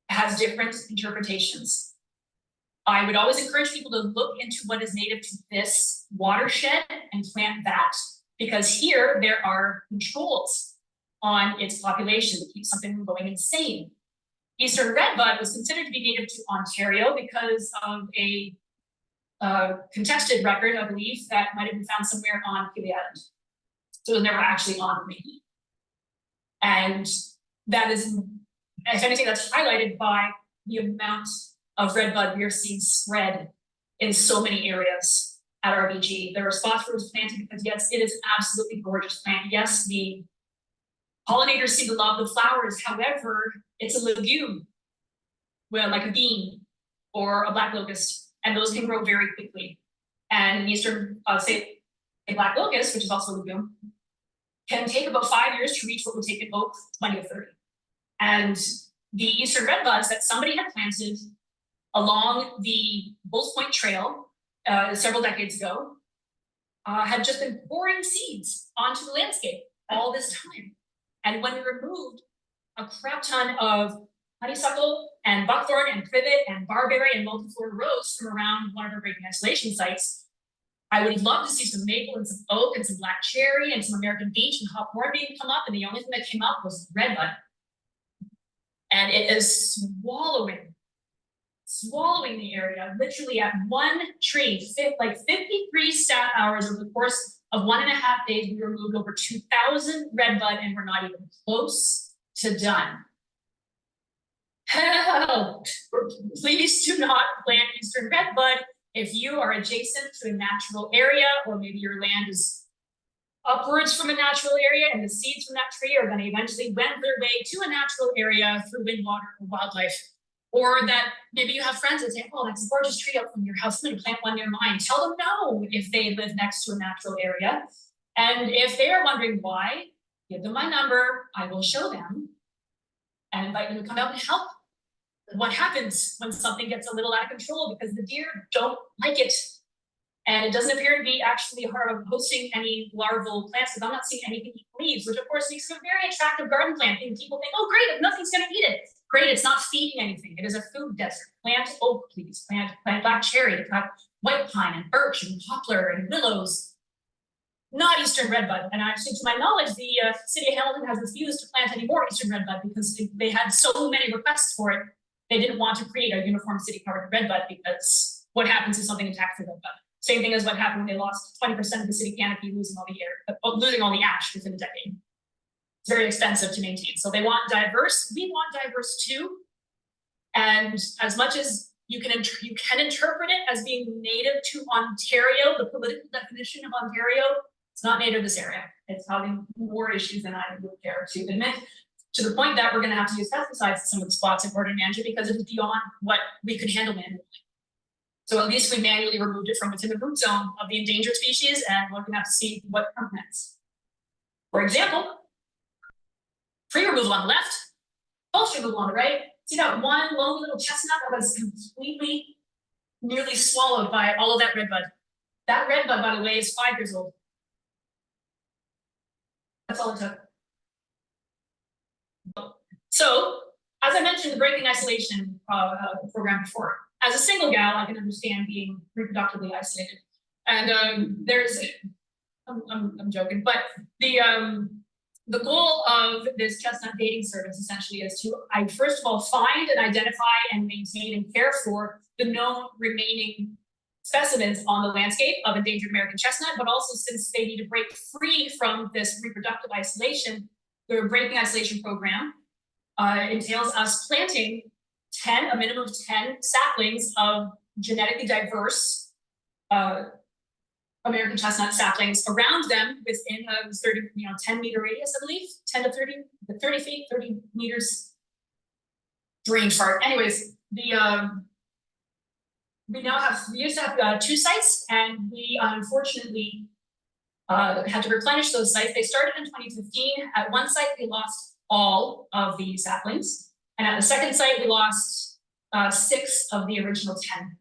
has different interpretations. I would always encourage people to look into what is native to this watershed and plant that, because here there are controls on its population to keep something from going insane. Eastern Redbud was considered to be native to Ontario because of a contested record, I believe, that might have been found somewhere on Kiwi Island. So it was never actually on Maine. And that is, if anything, that's highlighted by the amount of redbud we are seeing spread in so many areas at RBG. There are spots where it was planted because, yes, it is an absolutely gorgeous plant. Yes, the pollinators seem to love the flowers. However, it's a legume, well, like a bean or a black locust. And those can grow very quickly. And Eastern, say, a black locust, which is also a legume, can take about 5 years to reach what would take an oak 20 or 30. And the Eastern Redbuds that somebody had planted along the Bulls Point Trail several decades ago had just been pouring seeds onto the landscape all this time. And when we removed a crap ton of honeysuckle and buckthorn and privet and barberry and multiflora rose from around one of our breaking isolation sites, I would love to see some maple and some oak and some black cherry and some American beech and hawthorn being come up, and the only thing that came up was redbud. And it is swallowing the area, literally at one tree, like 53 staff hours over the course of 1.5 days, we removed over 2,000 redbud, and we're not even close to done. Help! Please do not plant Eastern Redbud if you are adjacent to a natural area, or maybe your land is upwards from a natural area and the seeds from that tree are going to eventually wend their way to a natural area through wind, water, or wildlife. Or that maybe you have friends that say, oh, that's a gorgeous tree up from your house, I'm going to plant one near mine. Tell them no if they live next to a natural area. And if they are wondering why, give them my number, I will show them and invite them to come out and help. What happens when something gets a little out of control, because the deer don't like it. And it doesn't appear to be actually hosting any larval plants, because I'm not seeing anything eat leaves, which of course makes it a very attractive garden plant. And people think, oh great, nothing's gonna eat it. Great, it's not feeding anything. It is a food desert. Plant oak, please. Plant black cherry, plant white pine and birch and poplar and willows. Not Eastern Redbud. And actually, to my knowledge, the city of Hamilton has refused to plant any more Eastern Redbud because they had so many requests for it. They didn't want to create a uniform city covered redbud, because what happens if something attacks the redbud? Same thing as what happened when they lost 20% of the city canopy, losing all the ash within a decade. It's very expensive to maintain. So they want diverse. We want diverse too. And as much as you can interpret it as being native to Ontario, the political definition of Ontario, it's not native to this area. It's having more issues than I would care to admit, to the point that we're going to have to use pesticides in some of the spots in order to manage it because it is beyond what we could handle manually. So at least we manually removed it from within the root zone of the endangered species, and we're going to have to see what comes next. For example, tree removal on the left, post removal on the right. See that one lone little chestnut that was completely, nearly swallowed by all of that redbud. That redbud, by the way, is 5 years old. That's all it took. So, as I mentioned, the breaking isolation program before. As a single gal, I can understand being reproductively isolated. And I'm joking, but the goal of this chestnut dating service essentially is to, first of all, find and identify and maintain and care for the known remaining specimens on the landscape of endangered American chestnut, but also since they need to break free from this reproductive isolation, the breaking isolation program entails us planting a minimum of 10 saplings of genetically diverse American chestnut saplings around them within a 10 meter radius, I believe, 10 to 30 feet, 30 meters. Brain fart. Anyways, we used to have 2 sites, and we unfortunately had to replenish those sites. They started in 2015. At one site, we lost all of the saplings, and at the second site, we lost 6 of the original 10.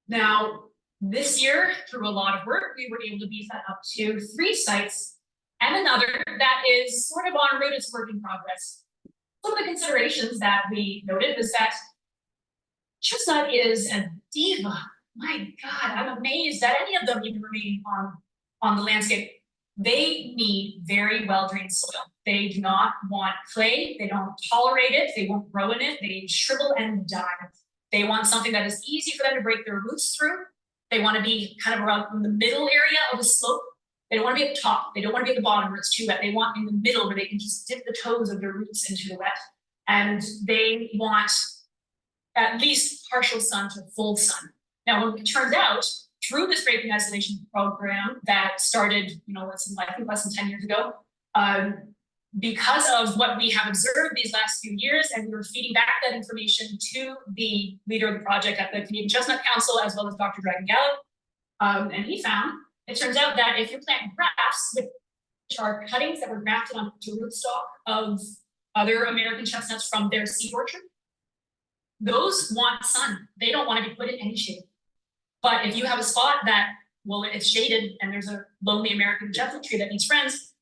Now, this year, through a lot of work, we were able to beef that up to 3 sites and another that is sort of en route, it's work in progress. Some of the considerations that we noted was that chestnut is a diva. My God, I'm amazed that any of them even remain on the landscape. They need very well-drained soil. They do not want clay. They don't tolerate it. They won't grow in it. They shrivel and die. They want something that is easy for them to break their roots through. They want to be kind of around in the middle area of a slope. They don't want to be at the top. They don't want to be at the bottom where it's too wet. They want in the middle where they can just dip the toes of their roots into the wet. And they want at least partial sun to full sun. Now, it turns out, through this breaking isolation program that started, I think less than 10 years ago, because of what we have observed these last few years, and we were feeding back that information to the leader of the project at the Canadian Chestnut Council, as well as Dr. Dragon Gallup, and he found, it turns out that if you plant grafts, which are cuttings that were grafted onto rootstock of other American chestnuts from their seed orchard, those want sun. They don't want to be put in any shade. But if you have a spot that, well, it's shaded and there's a lonely American chestnut tree that needs friends,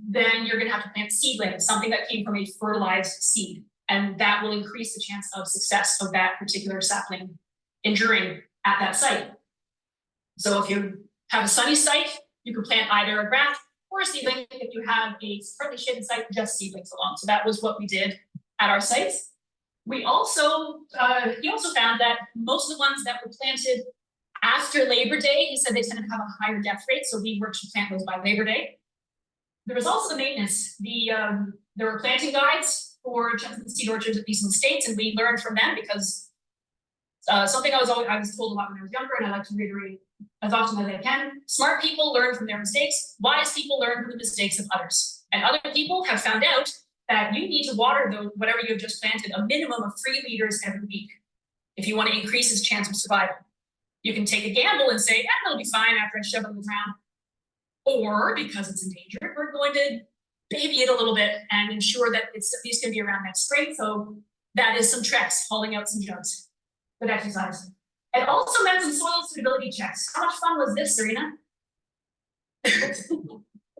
then you're going to have to plant seedlings, something that came from a fertilized seed. And that will increase the chance of success of that particular sapling enduring at that site. So if you have a sunny site, you can plant either a graft or a seedling. If you have a partly shaded site, just seedlings alone. So that was what we did at our sites. We also, he also found that most of the ones that were planted after Labor Day, he said they tended to have a higher death rate. So we worked to plant those by Labor Day. There was also the maintenance. There were planting guides for chestnut seed orchards at Eastern States, and we learned from them because something I was told a lot when I was younger, and I like to reiterate as often as I can. Smart people learn from their mistakes. Wise people learn from the mistakes of others. And other people have found out that you need to water whatever you've just planted a minimum of 3 liters every week if you want to increase its chance of survival. You can take a gamble and say, it'll be fine after I shove it in the ground. Or, because it's endangered, we're going to baby it a little bit and ensure that it's at least going to be around next spring. So that is some treks, hauling out some jugs. Good exercise. It also meant some soil suitability checks. How much fun was this, Serena? It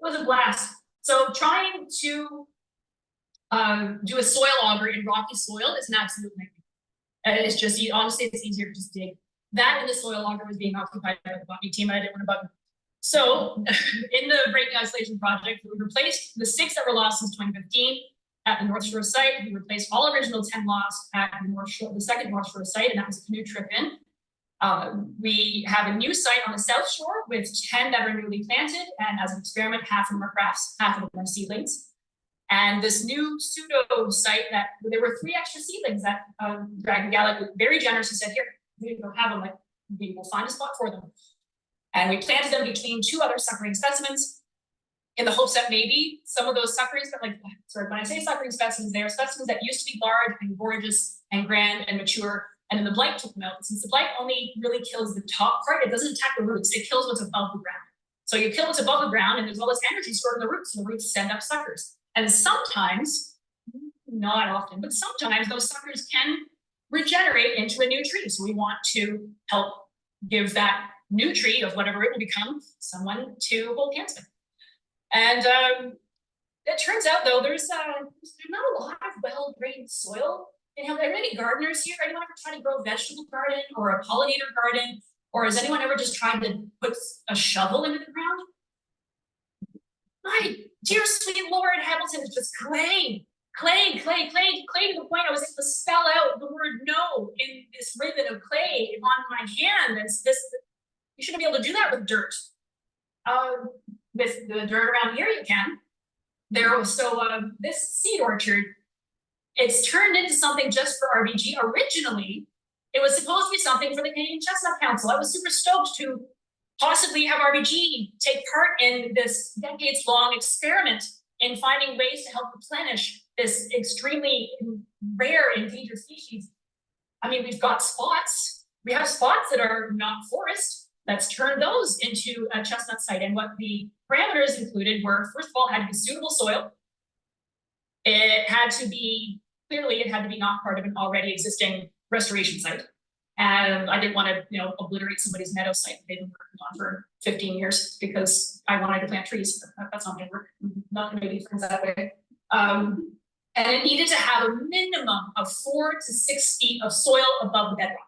was a blast. So trying to do a soil auger in rocky soil is an absolute nightmare. It's just, honestly, it's easier to just dig. That and the soil auger was being occupied by the botany team. I didn't want to bug them. So in the breaking isolation project, we replaced the 6 that were lost since 2015 at the North Shore site. We replaced all original 10 lost at the second North Shore site, and that was a canoe trip in. We have a new site on the South Shore with 10 that are newly planted, and as an experiment, half of them are grafts, half of them are seedlings. And this new pseudo site that there were 3 extra seedlings that Dragon Gallic was very generous and said, here, we don't have them, like, we will find a spot for them. And we planted them between 2 other suckering specimens in the hopes that maybe some of those suckerings, but like, sorry, when I say suckering specimens, they are specimens that used to be large and gorgeous and grand and mature, and then the blight took them out. Since the blight only really kills the top part, it doesn't attack the roots, it kills what's above the ground. So you kill what's above the ground, and there's all this energy stored in the roots, and the roots send up suckers. And sometimes, not often, but sometimes those suckers can regenerate into a new tree. So we want to help give that new tree of whatever it will become someone to hold hands with. And it turns out, though, there's not a lot of well-drained soil. Are there any gardeners here? Anyone ever tried to grow a vegetable garden or a pollinator garden? Or has anyone ever just tried to put a shovel into the ground? My dear sweet Lord Hamilton is just clay to the point I was able to spell out the word no in this ribbon of clay on my hand. And this, you shouldn't be able to do that with dirt. With the dirt around here, you can. This seed orchard, it's turned into something just for RBG. Originally, it was supposed to be something for the Canadian Chestnut Council. I was super stoked to possibly have RBG take part in this decades-long experiment in finding ways to help replenish this extremely rare endangered species. I mean, we've got spots. We have spots that are not forest. Let's turn those into a chestnut site. And what the parameters included were, first of all, it had to be suitable soil. It had to be not part of an already existing restoration site. And I didn't want to, obliterate somebody's meadow site that they've been working on for 15 years because I wanted to plant trees. That's not going to work. I'm not going to be friends that way. And it needed to have a minimum of 4 to 6 feet of soil above the bedrock.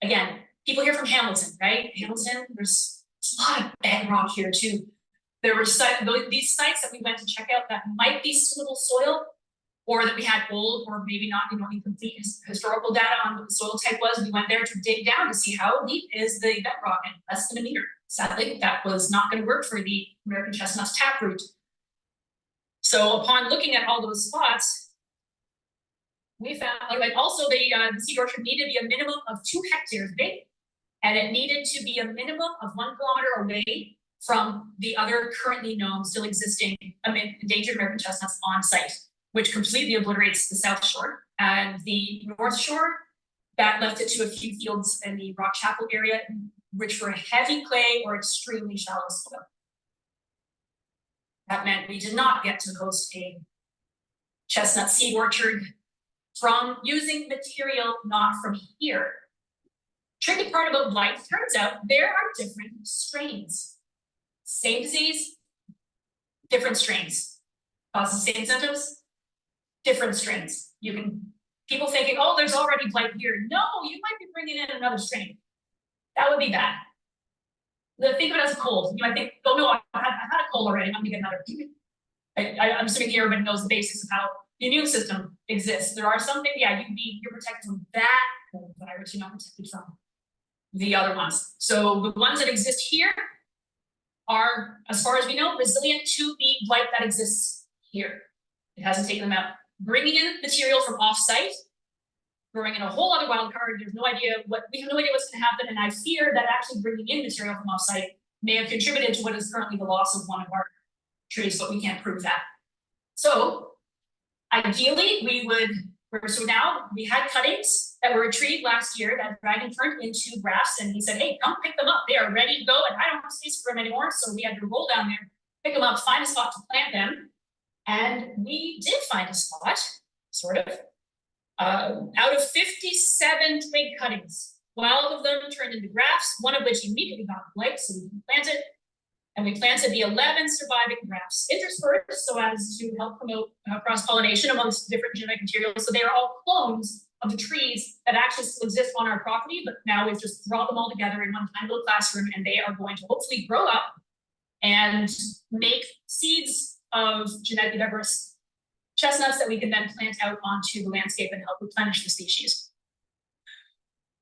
Again, people here from Hamilton, right? Hamilton, there's a lot of bedrock here too. There were these sites that we went to check out that might be suitable soil, or that we had old or maybe not, incomplete historical data on what the soil type was. We went there to dig down to see how deep is the bedrock, and less than a meter. Sadly, that was not going to work for the American Chestnut's taproot. So upon looking at all those spots, we found, also the seed orchard needed to be a minimum of 2 hectares big, and it needed to be a minimum of 1 kilometer away from the other currently known, still existing endangered American chestnuts on site, which completely obliterates the south shore. And the north shore, that left it to a few fields in the Rock Chapel area, which were heavy clay or extremely shallow soil. That meant we did not get to host a chestnut seed orchard from using material not from here. Tricky part about blight, turns out there are different strains. Same disease, different strains. Causes the same symptoms, different strains. People thinking, oh, there's already blight here. No, you might be bringing in another strain. That would be bad. Think of it as a cold. You might think, oh no, I've had a cold already, I'm gonna get another. I'm assuming here everybody knows the basics of how the immune system exists. There are some things, you're protected from that cold virus, you're not protected from the other ones. So the ones that exist here are, as far as we know, resilient to the blight that exists here. It hasn't taken them out. Bringing in material from off-site, throwing in a whole other wild card. We have no idea what's going to happen, and I fear that actually bringing in material from off-site may have contributed to what is currently the loss of one of our trees, but we can't prove that. So ideally, so now we had cuttings that were retrieved last year that Dragon turned into grafts, and he said, hey, come pick them up. They are ready to go, and I don't have space for them anymore, so we had to roll down there, pick them up, find a spot to plant them. And we did find a spot, sort of. Out of 57 twig cuttings, 12 of them turned into grafts, one of which immediately got blight, so we planted. And we planted the 11 surviving grafts interspersed so as to help promote cross-pollination amongst different genetic materials. So they are all clones of the trees that actually still exist on our property, but now we've just brought them all together in one tiny little classroom, and they are going to hopefully grow up and make seeds of genetically diverse chestnuts that we can then plant out onto the landscape and help replenish the species.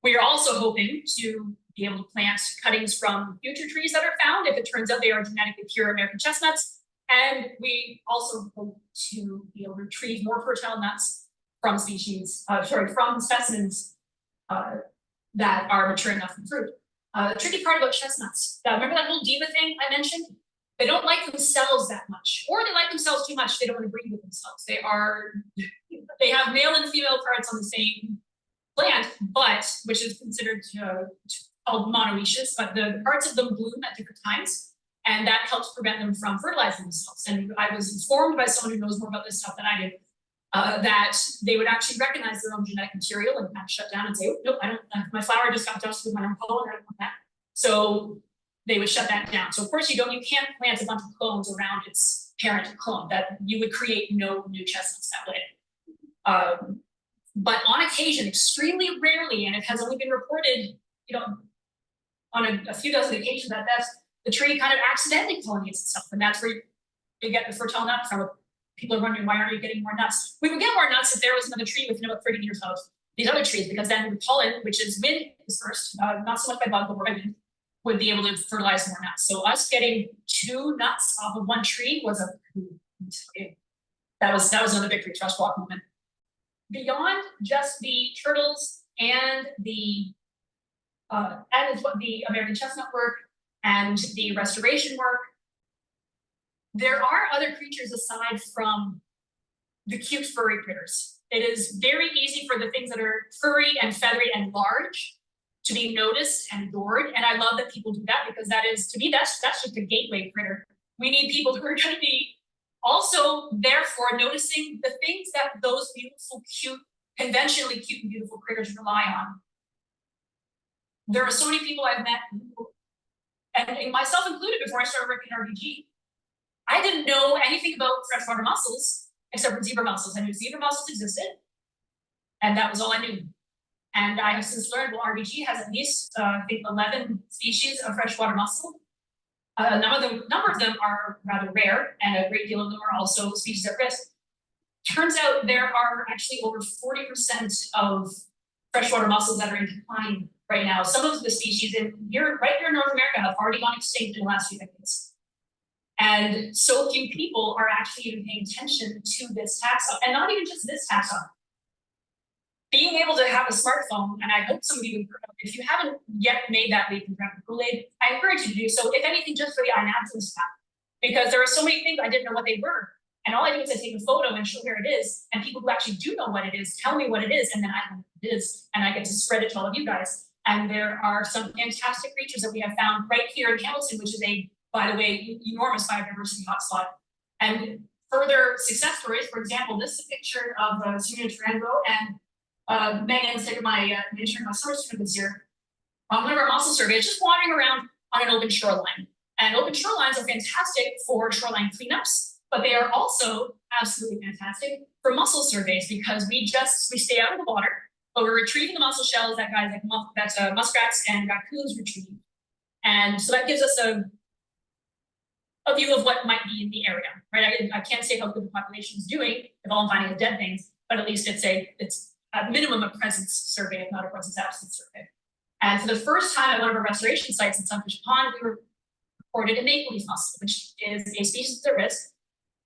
We are also hoping to be able to plant cuttings from future trees that are found if it turns out they are genetically pure American chestnuts, And we also hope to be able to retrieve more fertile nuts from species, from specimens that are mature enough for fruit. The tricky part about chestnuts, remember that little diva thing I mentioned? They don't like themselves that much, or they like themselves too much. They don't want to breed with themselves. They have male and female parts on the same plant, but which is considered called monoecious, but the parts of them bloom at different times, and that helps prevent them from fertilizing themselves. And I was informed by someone who knows more about this stuff than I did, that they would actually recognize their own genetic material and kind of shut down and say, oh, nope, I don't, my flower just got dusted with my own pollen, I don't want that. So they would shut that down. So of course you can't plant a bunch of clones around its parent clone. That you would create no new chestnuts that way. But on occasion, extremely rarely, and it has only been reported, on a few dozen occasions that the tree kind of accidentally pollinates itself, and that's where you get the fertile nut from. People are wondering, why aren't you getting more nuts? We would get more nuts if there was another tree within about 30 meters of these other trees, because then the pollen, which is wind is first, not so much by bug, but more by wind, would be able to fertilize more nuts. So us getting 2 nuts off of 1 tree was that was another victory trust walk moment. Beyond just the turtles and the American chestnut work and the restoration work, there are other creatures aside from the cute furry critters. It is very easy for the things that are furry and feathery and large to be noticed and adored. And I love that people do that, because that is, to me, that's just a gateway critter. We need people who are going to be also therefore noticing the things that those beautiful, cute, conventionally cute and beautiful critters rely on. There are so many people I've met, and myself included, before I started working in RBG, I didn't know anything about freshwater mussels except for zebra mussels. I knew zebra mussels existed, and that was all I knew. And I have since learned, well, RBG has at least, I think, 11 species of freshwater mussel. A number of them are rather rare, and a great deal of them are also species at risk. Turns out there are actually over 40% of freshwater mussels that are in decline right now. Some of the species right here in North America have already gone extinct in the last few decades. And so few people are actually even paying attention to this taxon, and not even just this taxon. Being able to have a smartphone, and I hope some of you, if you haven't yet made that leap and drank the Kool-Aid, I encourage you to do so, if anything, just for the iNaturalist stuff. Because there are so many things I didn't know what they were. And all I do is I take a photo and show where it is, and people who actually do know what it is tell me what it is, and then I know what it is, and I get to spread it to all of you guys. And there are some fantastic creatures that we have found right here in Hamilton, which is by the way, enormous biodiversity hotspot. And further success stories, for example, this is a picture of Senior Ecologist and Megan, my intern, my summer student this year, on one of our mussel surveys, just wandering around on an open shoreline. And open shorelines are fantastic for shoreline cleanups, but they are also absolutely fantastic for mussel surveys, because we stay out of the water, but we're retrieving the mussel shells that guys like muskrats and raccoons retrieve. And so that gives us a view of what might be in the area, right? I can't say how good the population is doing if all I'm finding is dead things, but at least it's at minimum a presence survey, if not a presence absence survey. And for the first time at one of our restoration sites in Sunfish Pond, we reported a maple leaf mussel, which is a species at risk.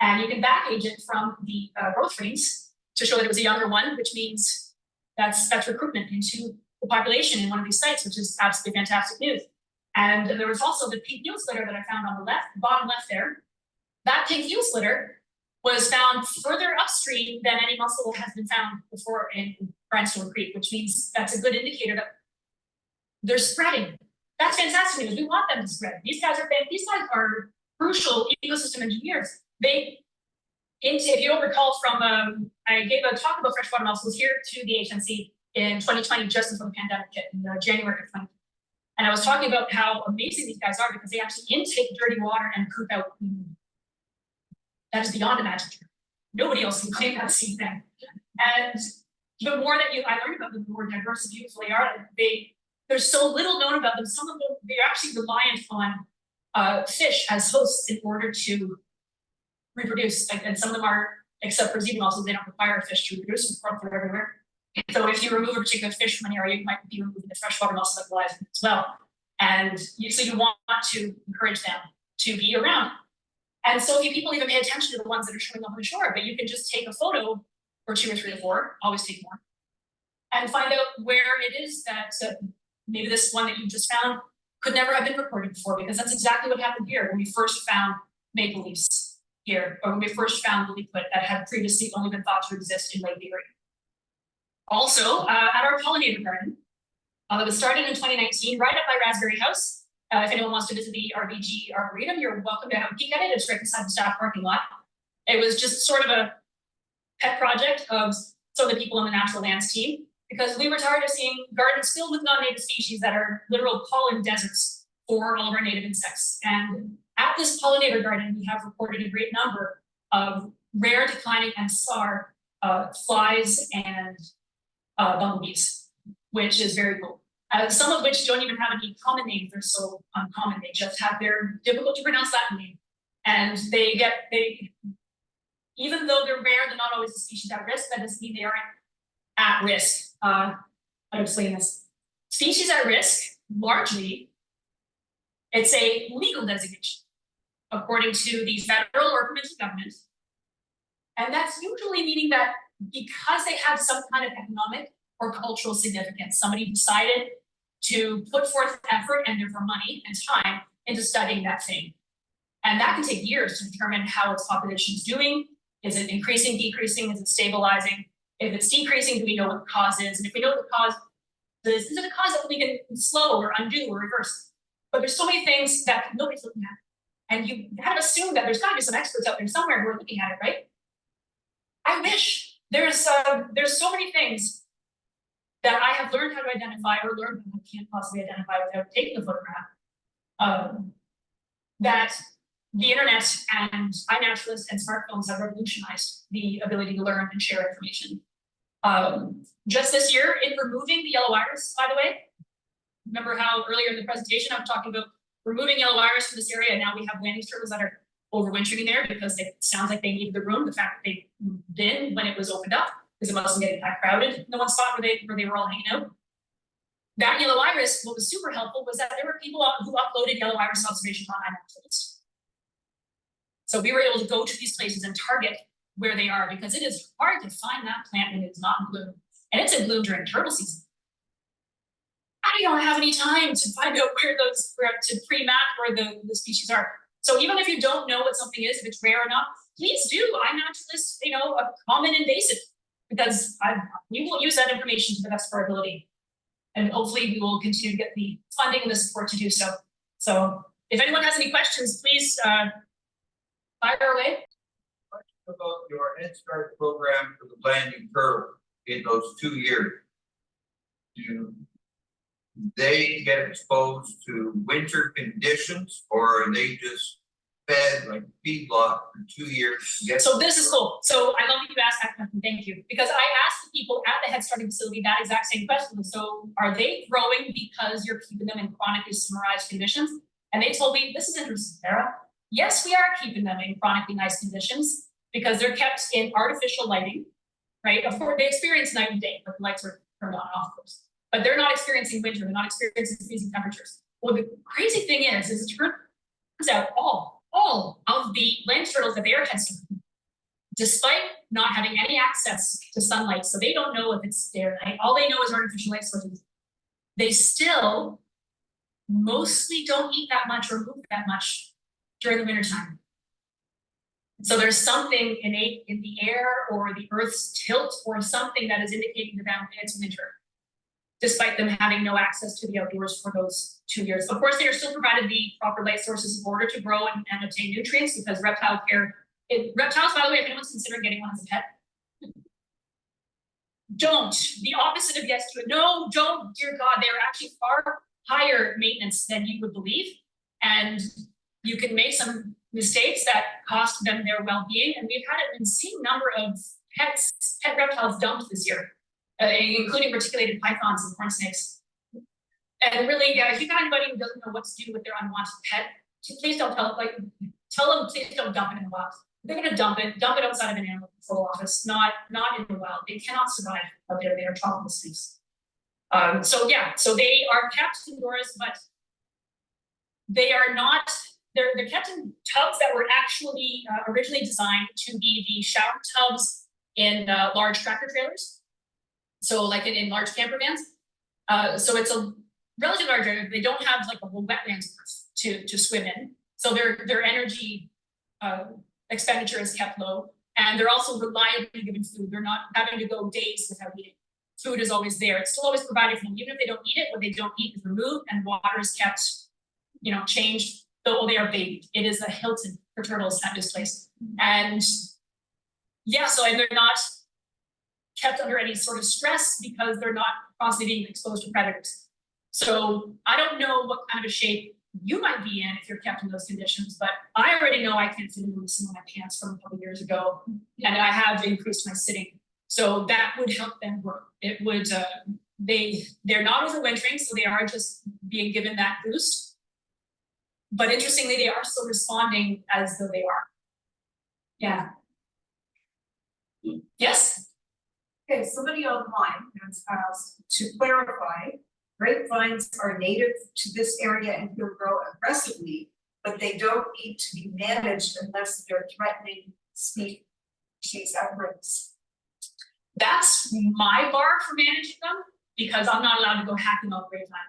And you can back age it from the growth rings to show that it was a younger one, which means that's recruitment into the population in one of these sites, which is absolutely fantastic news. And there was also the pink eel slitter that I found on the left, bottom left there. That pink eel slitter was found further upstream than any mussel has been found before in Grindstone Creek, which means that's a good indicator that they're spreading. That's fantastic news. We want them to spread. These guys are crucial ecosystem engineers. If you don't recall from, I gave a talk about freshwater mussels here to the HNC in 2020, just before the pandemic hit, in January of 2020. And I was talking about how amazing these guys are, because they actually intake dirty water and poop out clean water. That is beyond imagination. Nobody else can claim that same thing. And the more that I learned about them, the more diverse and beautiful they are. There's so little known about them. Some of them, they're actually reliant on fish as hosts in order to reproduce. And some of them are, except for zebra mussels, they don't require fish to reproduce, and they're everywhere. So if you remove a particular fish from an area, you might be removing the freshwater mussel that relies on it as well. And so you want to encourage them to be around. And so few people even pay attention to the ones that are showing up on the shore, but you can just take a photo, or 2 or 3 or 4, always take more, and find out where it is that maybe this one that you just found could never have been reported before, because that's exactly what happened here when we first found maple leaves here, or when we first found lilyput that had previously only been thought to exist in Lake Erie. Also, at our pollinator garden, that was started in 2019, right up by Raspberry House. If anyone wants to visit the RBG Arboretum, you're welcome to have a peek at it. It's right beside the staff parking lot. It was just sort of a pet project of some of the people in the natural lands team, because we were tired of seeing gardens filled with non-native species that are literal pollen deserts for all of our native insects. And at this pollinator garden, we have reported a great number of rare, declining, and SAR flies and bumblebees, which is very cool. Some of which don't even have any common names. They're so uncommon. They just have their difficult to pronounce Latin name. And even though they're rare, they're not always a species at risk. That doesn't mean they aren't at risk. I'll explain this. Species at risk, largely, it's a legal designation, according to the federal or provincial government. And that's usually meaning that because they have some kind of economic or cultural significance, somebody decided to put forth effort and therefore money and time into studying that thing. And that can take years to determine how its population is doing. Is it increasing, decreasing? Is it stabilizing? If it's decreasing, do we know what the cause is? And if we know what the cause is it a cause that we can slow or undo or reverse? But there's so many things that nobody's looking at. And you kind of assume that there's got to be some experts out there somewhere who are looking at it, right? I wish. There's so many things that I have learned how to identify, or learned how I can't possibly identify without taking a photograph, that the internet and iNaturalist and smartphones have revolutionized the ability to learn and share information. Just this year, in removing the yellow iris, by the way, remember how earlier in the presentation I was talking about removing yellow iris from this area, and now we have landing turtles that are overwintering there because it sounds like they needed the room. The fact that they moved in when it was opened up, because it wasn't getting that crowded in the one spot where they were all hanging out. That yellow iris, what was super helpful was that there were people who uploaded yellow iris observations on iNaturalist. So we were able to go to these places and target where they are, because it is hard to find that plant when it's not in bloom. And it's in bloom during turtle season. I don't have any time to find out where to pre-map where the species are. So even if you don't know what something is, if it's rare or not, please do iNaturalist, a common invasive, because we will use that information to the best of our ability. And hopefully we will continue to get the funding and the support to do so. So if anyone has any questions, please fire away. Question about your Head Start program for the landing turtle in those 2 years. Do they get exposed to winter conditions, or are they just fed like feedlot for 2 years? So this is cool. So I love that you asked that question. Thank you. Because I asked the people at the Head Starting facility that exact same question. So are they growing because you're keeping them in chronically summarized conditions? And they told me, this is interesting, Sarah. Yes, we are keeping them in chronically nice conditions because they're kept in artificial lighting, right? Of course, they experience night and day, but the lights are turned on and off, of course. But they're not experiencing winter. They're not experiencing freezing temperatures. Well, the crazy thing is it turns out all of the land turtles that they are head starting, despite not having any access to sunlight, so they don't know if it's day or night, all they know is artificial light sources, they still mostly don't eat that much or move that much during the wintertime. So there's something innate in the air or the Earth's tilt or something that is indicating to them it's winter, despite them having no access to the outdoors for those 2 years. Of course, they are still provided the proper light sources in order to grow and obtain nutrients, because reptiles, by the way, if anyone's considering getting one as a pet, don't. The opposite of yes to it. No, don't. Dear God, they are actually far higher maintenance than you would believe. And you can make some mistakes that cost them their well-being. And we've had an insane number of pet reptiles dumped this year, including reticulated pythons and corn snakes. And really, if you got anybody who doesn't know what to do with their unwanted pet, please don't tell them, please don't dump it in the wild. They're going to dump it outside of an animal control office, not in the wild. They cannot survive out there. They are tropical snakes. So they are kept indoors, but they are not. They're kept in tubs that were actually originally designed to be the shower tubs in large tractor trailers. So like in large camper vans. So it's a relatively large area. They don't have like a whole wetlands to swim in. So their energy expenditure is kept low. And they're also reliably given food. They're not having to go days without eating. Food is always there. It's still always provided for them. Even if they don't eat it, what they don't eat is removed and water is kept, changed, though they are bathed. It is a Hilton for turtles at this place. And yeah, so and they're not kept under any sort of stress because they're not constantly being exposed to predators. So I don't know what kind of a shape you might be in if you're kept in those conditions, but I already know I can't fit into some of my pants from a couple of years ago, and I have increased my sitting. So that would help them grow. It would, they're not overwintering, so they are just being given that boost. But interestingly, they are still responding as though they are. Yeah. Yes? Okay, somebody online has asked to clarify, grapevines are native to this area and will grow aggressively, but they don't need to be managed unless they're threatening species outbreaks. That's my bar for managing them, because I'm not allowed to go hacking on grapevine.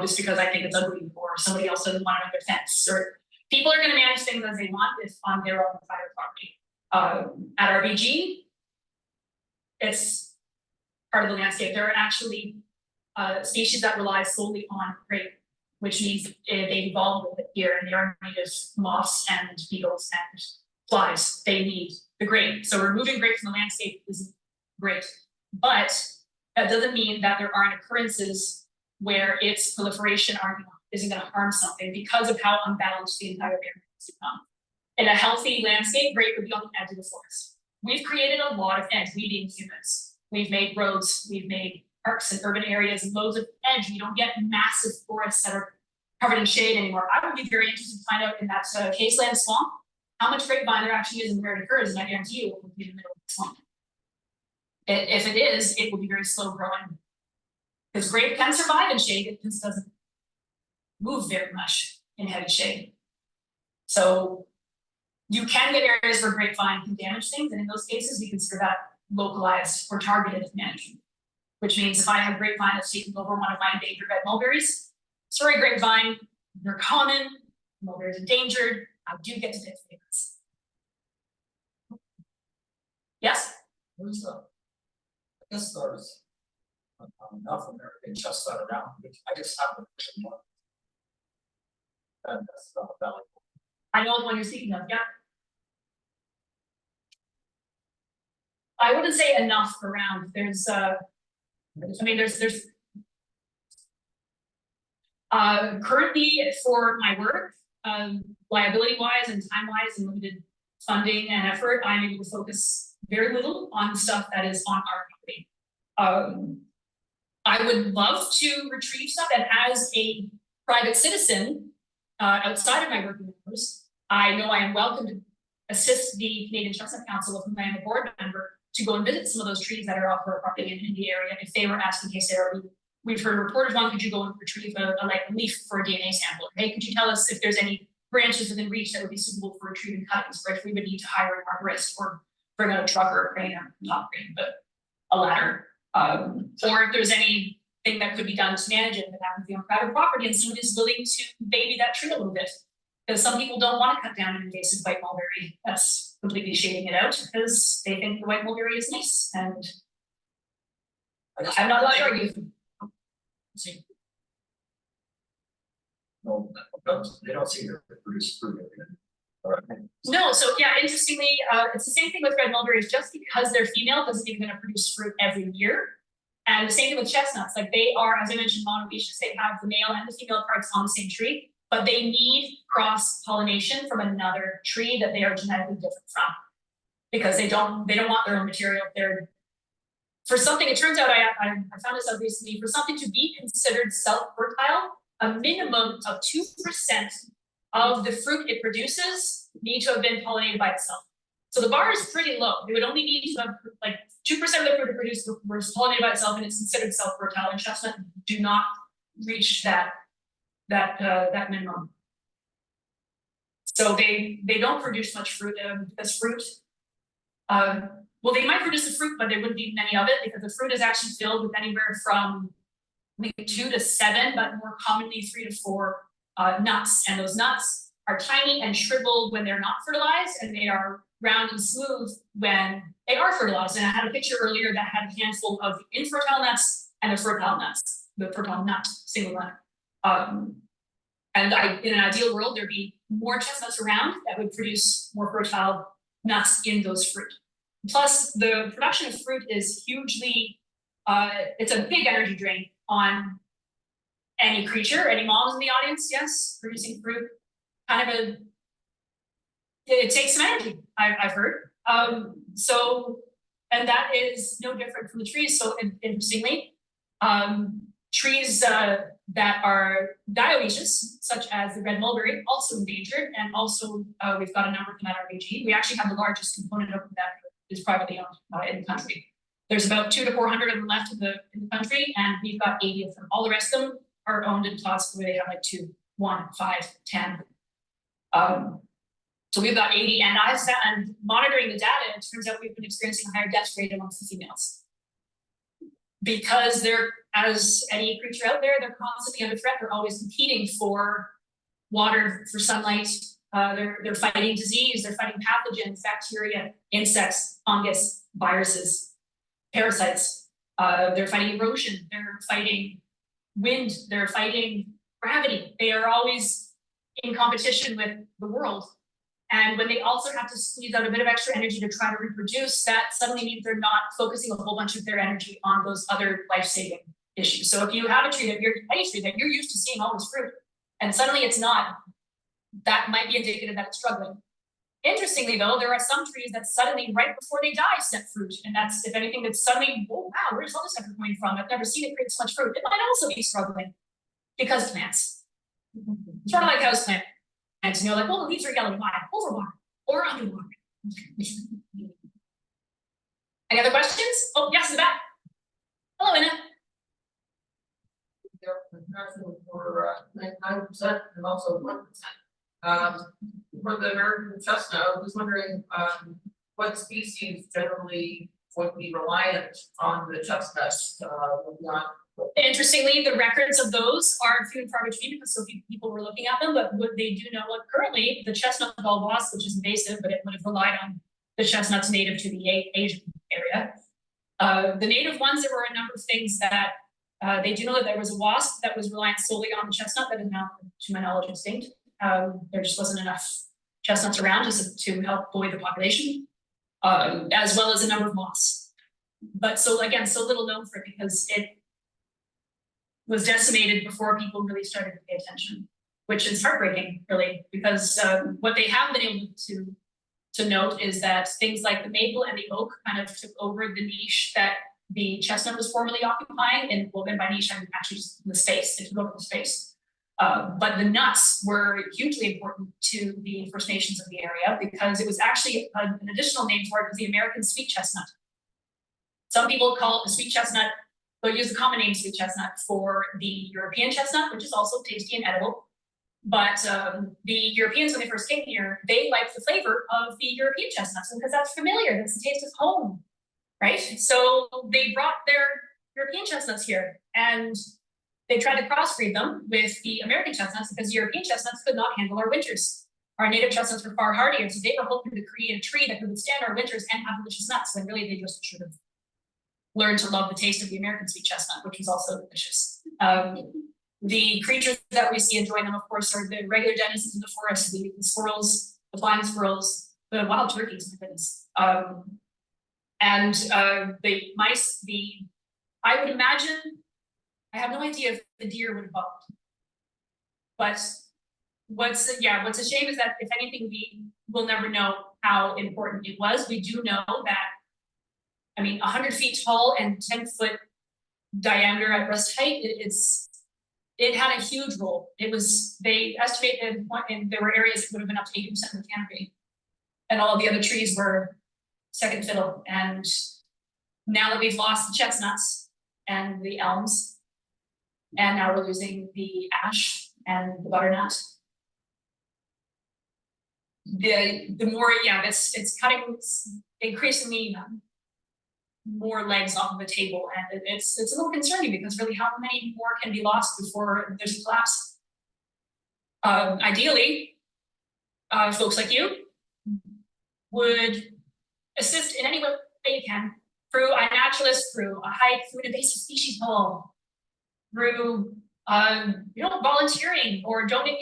Just because I think it's ugly or somebody else doesn't want another fence, or people are going to manage things as they want if on their own private property. At RBG, it's part of the landscape. There are actually species that rely solely on grape, which means they evolve with it here, and they are native moths and beetles and flies. They need the grape. So removing grape from the landscape is great, but that doesn't mean that there aren't occurrences where its proliferation isn't going to harm something because of how unbalanced the entire area has become. In a healthy landscape, grape would be on the edge of the forest. We've created a lot of edge, we being humans. We've made roads, we've made parks and urban areas and loads of edge. You don't get massive forests that are covered in shade anymore. I would be very interested to find out in that Caseland swamp how much grapevine there actually is and where it occurs, and I guarantee you it will be in the middle of the swamp. If it is, it will be very slow growing. Because grape can survive in shade, it just doesn't move very much in heavy shade. So you can get areas where grapevine can damage things, and in those cases, we consider that localized or targeted management. Which means if I have grapevine that's taking over one of my endangered red mulberries, sorry grapevine, they're common, mulberries endangered, I do get to pick favorites. Yes? I guess there's enough American Chestnut around. I just haven't put one. And that's not valuable. I know the one you're speaking of, yeah. I wouldn't say enough around. There's currently for my work, liability wise and time wise and limited funding and effort, I'm able to focus very little on stuff that is on our property. I would love to retrieve stuff, and as a private citizen outside of my working hours, I know I am welcome to assist the Canadian Chestnut Council, of whom I am a board member, to go and visit some of those trees that are off our property in the area. If they were asking, hey Sarah, we've heard a report of one, could you go and retrieve a leaf for a DNA sample? Hey, could you tell us if there's any branches within reach that would be suitable for retrieving cuttings, or if we would need to hire an arborist or bring out a truck or a crane, or not crane, but a ladder. Or if there's anything that could be done to manage it that happens on private property and somebody's willing to baby that tree a little bit. Because some people don't want to cut down an invasive white mulberry that's completely shading it out because they think the white mulberry is nice, and I'm not allowed to argue. See. No, they don't seem to produce fruit. No, so yeah, interestingly, it's the same thing with red mulberries. Just because they're female doesn't mean they're going to produce fruit every year. And the same thing with chestnuts. Like they are, as I mentioned, monoecious. They have the male and the female parts on the same tree, but they need cross-pollination from another tree that they are genetically different from, because they don't want their own material. They're for something. It turns out I found this out recently. For something to be considered self-fertile, a minimum of 2% of the fruit it produces need to have been pollinated by itself. So the bar is pretty low. They would only need to have like 2% of the fruit it produced was pollinated by itself, and it's considered self-fertile. And chestnut do not reach that minimum. So they don't produce much fruit, because fruit, well, they might produce the fruit, but they wouldn't eat many of it because the fruit is actually filled with anywhere from maybe 2 to 7, but more commonly 3 to 4 nuts. And those nuts are tiny and shriveled when they're not fertilized, and they are round and smooth when they are fertilized. And I had a picture earlier that had a handful of the infertile nuts and the fertile nuts, the fertile nut, single nut. And in an ideal world, there'd be more chestnuts around that would produce more fertile nuts in those fruit. Plus, the production of fruit is hugely, it's a big energy drain on any creature. Any moms in the audience? Yes, producing fruit, kind of it takes some energy, I've heard. So, and that is no different from the trees. So interestingly, trees that are dioecious, such as the red mulberry, also endangered, and also we've got a number of them at our AG. We actually have the largest component of that is privately owned in the country. There's about 200 to 400 of them left in the country, and we've got 80 of them. All the rest of them are owned in plots where they have like 2, 1, 5, 10. So we've got 80, and and monitoring the data, it turns out we've been experiencing a higher death rate amongst the females. Because they're, as any creature out there, they're constantly under threat. They're always competing for water, for sunlight. They're fighting disease. They're fighting pathogens, bacteria, insects, fungus, viruses, parasites. They're fighting erosion. They're fighting wind. They're fighting gravity. They are always in competition with the world. And when they also have to squeeze out a bit of extra energy to try to reproduce, that suddenly means they're not focusing a whole bunch of their energy on those other life-saving issues. So if you have a tree that any tree that you're used to seeing always fruit, and suddenly it's not, that might be indicative that it's struggling. Interestingly, though, there are some trees that suddenly, right before they die, set fruit. And that's, if anything, that's suddenly, oh, wow, where's all this stuff coming from? I've never seen it create so much fruit. It might also be struggling because plants. Sort of like houseplant. And so you're like, well, the leaves are yellow. Why? Overwater or underwater. Any other questions? Oh, yes, in the back. Hello, Anna. For 9% and also 1%. For the American chestnut, I was wondering what species generally would be reliant on the chestnut beyond. Interestingly, the records of those are few and far between because so few people were looking at them, but what they do know what currently the chestnut gall wasp, which is invasive, but it would have relied on the chestnuts native to the Asian area. The native ones, there were a number of things that they do know that there was a wasp that was reliant solely on the chestnut that is now, to my knowledge, extinct. There just wasn't enough chestnuts around to help buoy the population, as well as a number of moths. But so again, so little known for it because it was decimated before people really started to pay attention, which is heartbreaking, really, because what they have been able to note is that things like the maple and the oak kind of took over the niche that the chestnut was formerly occupying, and well, then by niche, I'm actually just the space, it took over the space. But the nuts were hugely important to the First Nations of the area because it was actually an additional name for it was the American sweet chestnut. Some people call it the sweet chestnut. They'll use the common name sweet chestnut for the European chestnut, which is also tasty and edible. But the Europeans, when they first came here, they liked the flavor of the European chestnuts because that's familiar. That's the taste of home, right? So they brought their European chestnuts here and they tried to crossbreed them with the American chestnuts because European chestnuts could not handle our winters. Our native chestnuts were far hardier, so they were hoping to create a tree that could withstand our winters and have delicious nuts when really they just should have learned to love the taste of the American sweet chestnut, which was also delicious. The creatures that we see enjoying them, of course, are the regular denizens in the forest, the squirrels, the flying squirrels, the wild turkeys, my goodness. And the mice, I would imagine, I have no idea if the deer would evolve. But what's a shame is that if anything, we will never know how important it was. We do know that, I mean, 100 feet tall and 10-foot diameter at breast height, it had a huge role. They estimated, and there were areas that would have been up to 80% of the canopy. And all the other trees were second fiddle. And now that we've lost the chestnuts and the elms, and now we're losing the ash and the butternut, the more, yeah, it's cutting increasingly more legs off of the table, and it's a little concerning because really how many more can be lost before there's a collapse? Ideally, folks like you would assist in any way you can through a naturalist, through a hike, through an invasive species hall, through volunteering or donating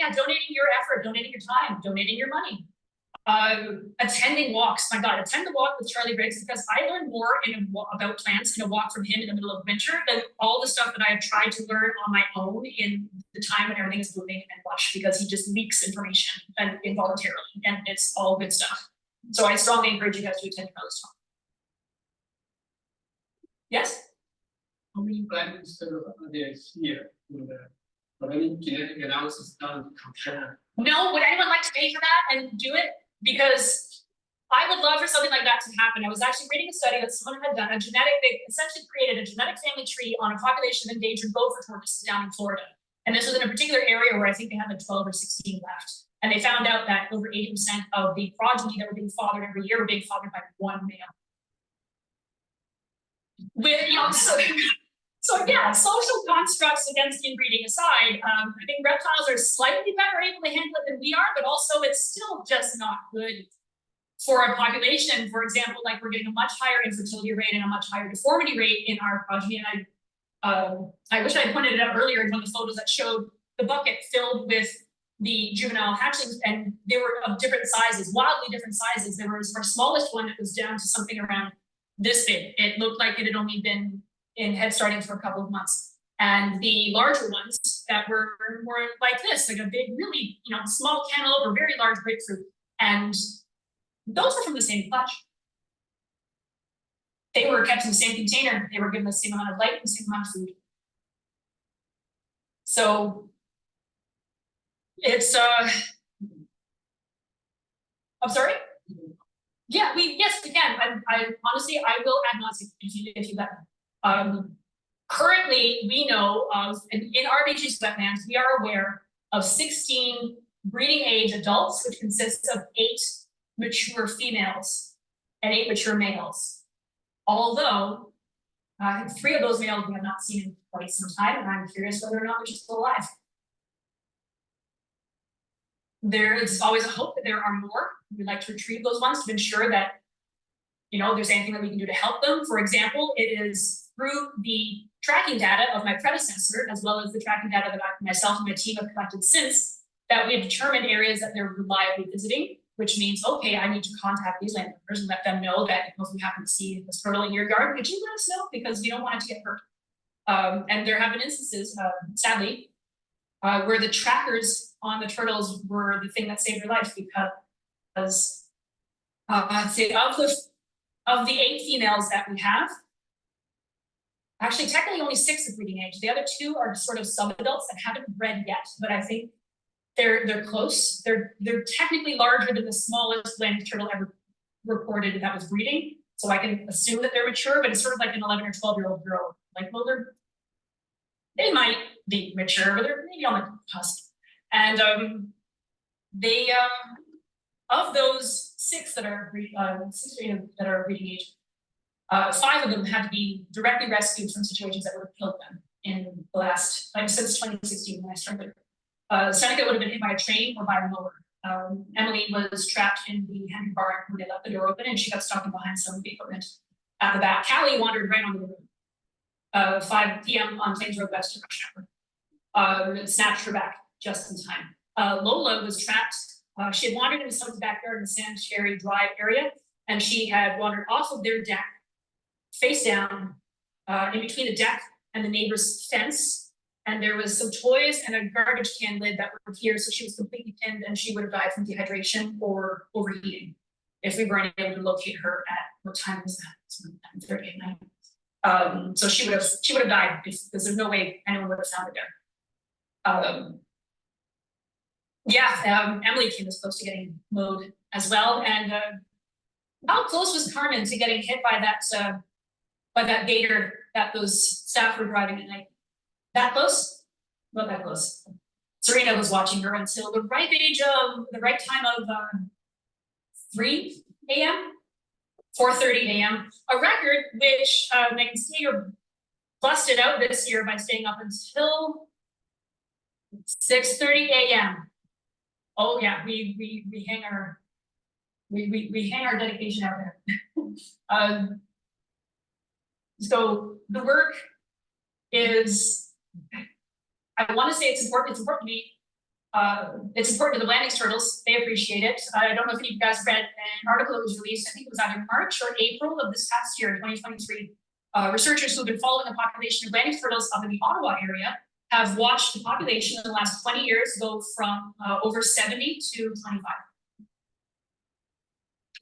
your effort, donating your time, donating your money. Attending walks. My God, attend the walk with Charlie Briggs, because I learned more about plants in a walk from him in the middle of winter than all the stuff that I have tried to learn on my own in the time when everything is moving and lush, because he just leaks information and involuntarily, and it's all good stuff. So I strongly encourage you guys to attend Charlie's talk. Yes? How many plants are there here? Or any genetic analysis done to compare? No, would anyone like to pay for that and do it? Because I would love for something like that to happen. I was actually reading a study that someone had done, they essentially created a genetic family tree on a population of endangered gopher tortoises down in Florida. And this was in a particular area where I think they had like 12 or 16 left. And they found out that over 80% of the progeny that were being fathered every year were being fathered by one male. So yeah, social constructs against inbreeding aside, I think reptiles are slightly better able to handle it than we are, but also it's still just not good for a population. For example, like we're getting a much higher infertility rate and a much higher deformity rate in our progeny. And I wish I pointed it out earlier in one of the photos that showed the bucket filled with the juvenile hatchlings, and they were of different sizes, wildly different sizes. There was our smallest one that was down to something around this big. It looked like it had only been in head starting for a couple of months. And the larger ones that were more like this, like a big, really, small cantaloupe or very large grapefruit. And those were from the same clutch. They were kept in the same container. They were given the same amount of light and the same amount of food. So it's, I'm sorry? Yeah, yes, we can. I honestly, I will ad nauseam if you let me. Currently, we know of, in RBG's wetlands, we are aware of 16 breeding age adults, which consists of 8 mature females and 8 mature males. Although, 3 of those males we have not seen in quite some time, and I'm curious whether or not they're still alive. There is always a hope that there are more. We'd like to retrieve those ones to ensure that, there's anything that we can do to help them. For example, it is through the tracking data of my predecessor, as well as the tracking data that myself and my team have collected since, that we have determined areas that they're reliably visiting, which means, okay, I need to contact these landowners and let them know that if we happen to see this turtle in your yard, could you let us know? Because we don't want it to get hurt. And there have been instances, sadly, where the trackers on the turtles were the thing that saved their life, because of the 8 females that we have, actually technically only 6 of breeding age. The other 2 are sort of sub-adults that haven't bred yet, but I think they're close. They're technically larger than the smallest land turtle ever reported that was breeding. So I can assume that they're mature, but it's sort of like an 11 or 12-year-old girl. Like, well, they might be mature, but they're maybe on the cusp. And of those 6 that are breeding age, 5 of them had to be directly rescued from situations that would have killed them in the last, since 2016 when I started. Seneca would have been hit by a train or by a mower. Emily was trapped in the Henry barn when they left the door open, and she got stuck in behind some of the equipment at the back. Callie wandered right onto the road. 5 p.m. on Plains Road West to rush hour. Snatched her back just in time. Lola was trapped. She had wandered into someone's backyard in the Sand Cherry Drive area, and she had wandered off of their deck, face down, in between the deck and the neighbor's fence. And there was some toys and a garbage can lid that were here, so she was completely pinned, and she would have died from dehydration or overheating if we weren't able to locate her at, what time was that? 9:30 at night. So she would have died because there's no way anyone would have found her there. Emily came as close to getting mowed as well. And how close was Carmen to getting hit by that gator that those staff were driving at night? That close? Not that close. Serena was watching her until the right time of 3 a.m., 4:30 a.m., a record which Megan Steger busted out this year by staying up until 6:30 a.m. Oh yeah, we hang our we hang our dedication out there. So the work is, I want to say it's important to me. It's important to the Blandings turtles. They appreciate it. I don't know if any of you guys read an article that was released, I think it was either March or April of this past year, 2023. Researchers who have been following the population of Blandings turtles up in the Ottawa area have watched the population in the last 20 years go from over 70 to 25.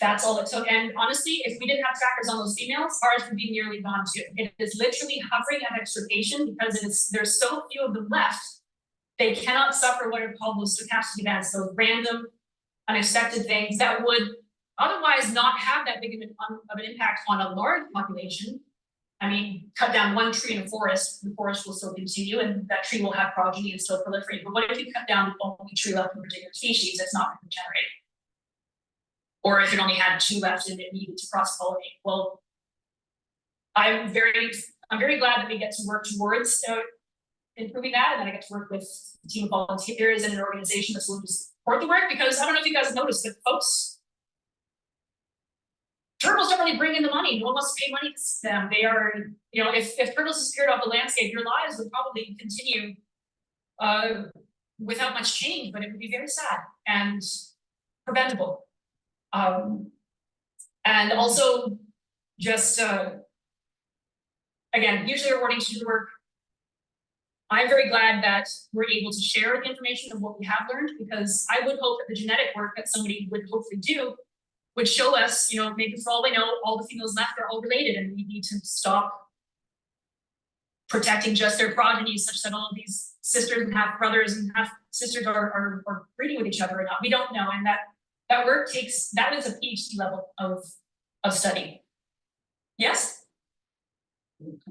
That's all it took. And honestly, if we didn't have trackers on those females, ours would be nearly gone too. It is literally hovering at extirpation because there's so few of them left. They cannot suffer what are called those stochastic events, those random, unexpected things that would otherwise not have that big of an impact on a large population. I mean, cut down one tree in a forest, the forest will still continue and that tree will have progeny and still proliferate. But what if you cut down the only tree left in a particular species, it's not going to generate? Or if it only had 2 left and it needed to cross-pollinate. Well, I'm very glad that we get to work towards improving that, and then I get to work with a team of volunteers and an organization that's willing to support the work, because I don't know if you guys noticed that folks, turtles don't really bring in the money. No one wants to pay money to them. They are, you know, if turtles disappeared off the landscape, your lives would probably continue without much change, but it would be very sad and preventable. And also just, again, hugely rewarding to do the work. I'm very glad that we're able to share the information of what we have learned, because I would hope that the genetic work that somebody would hopefully do would show us, you know, maybe for all we know, all the females left are all related and we need to stop protecting just their progeny such that all of these sisters and half brothers and half sisters are breeding with each other or not. We don't know, and that work takes, that is a PhD level of study. Yes?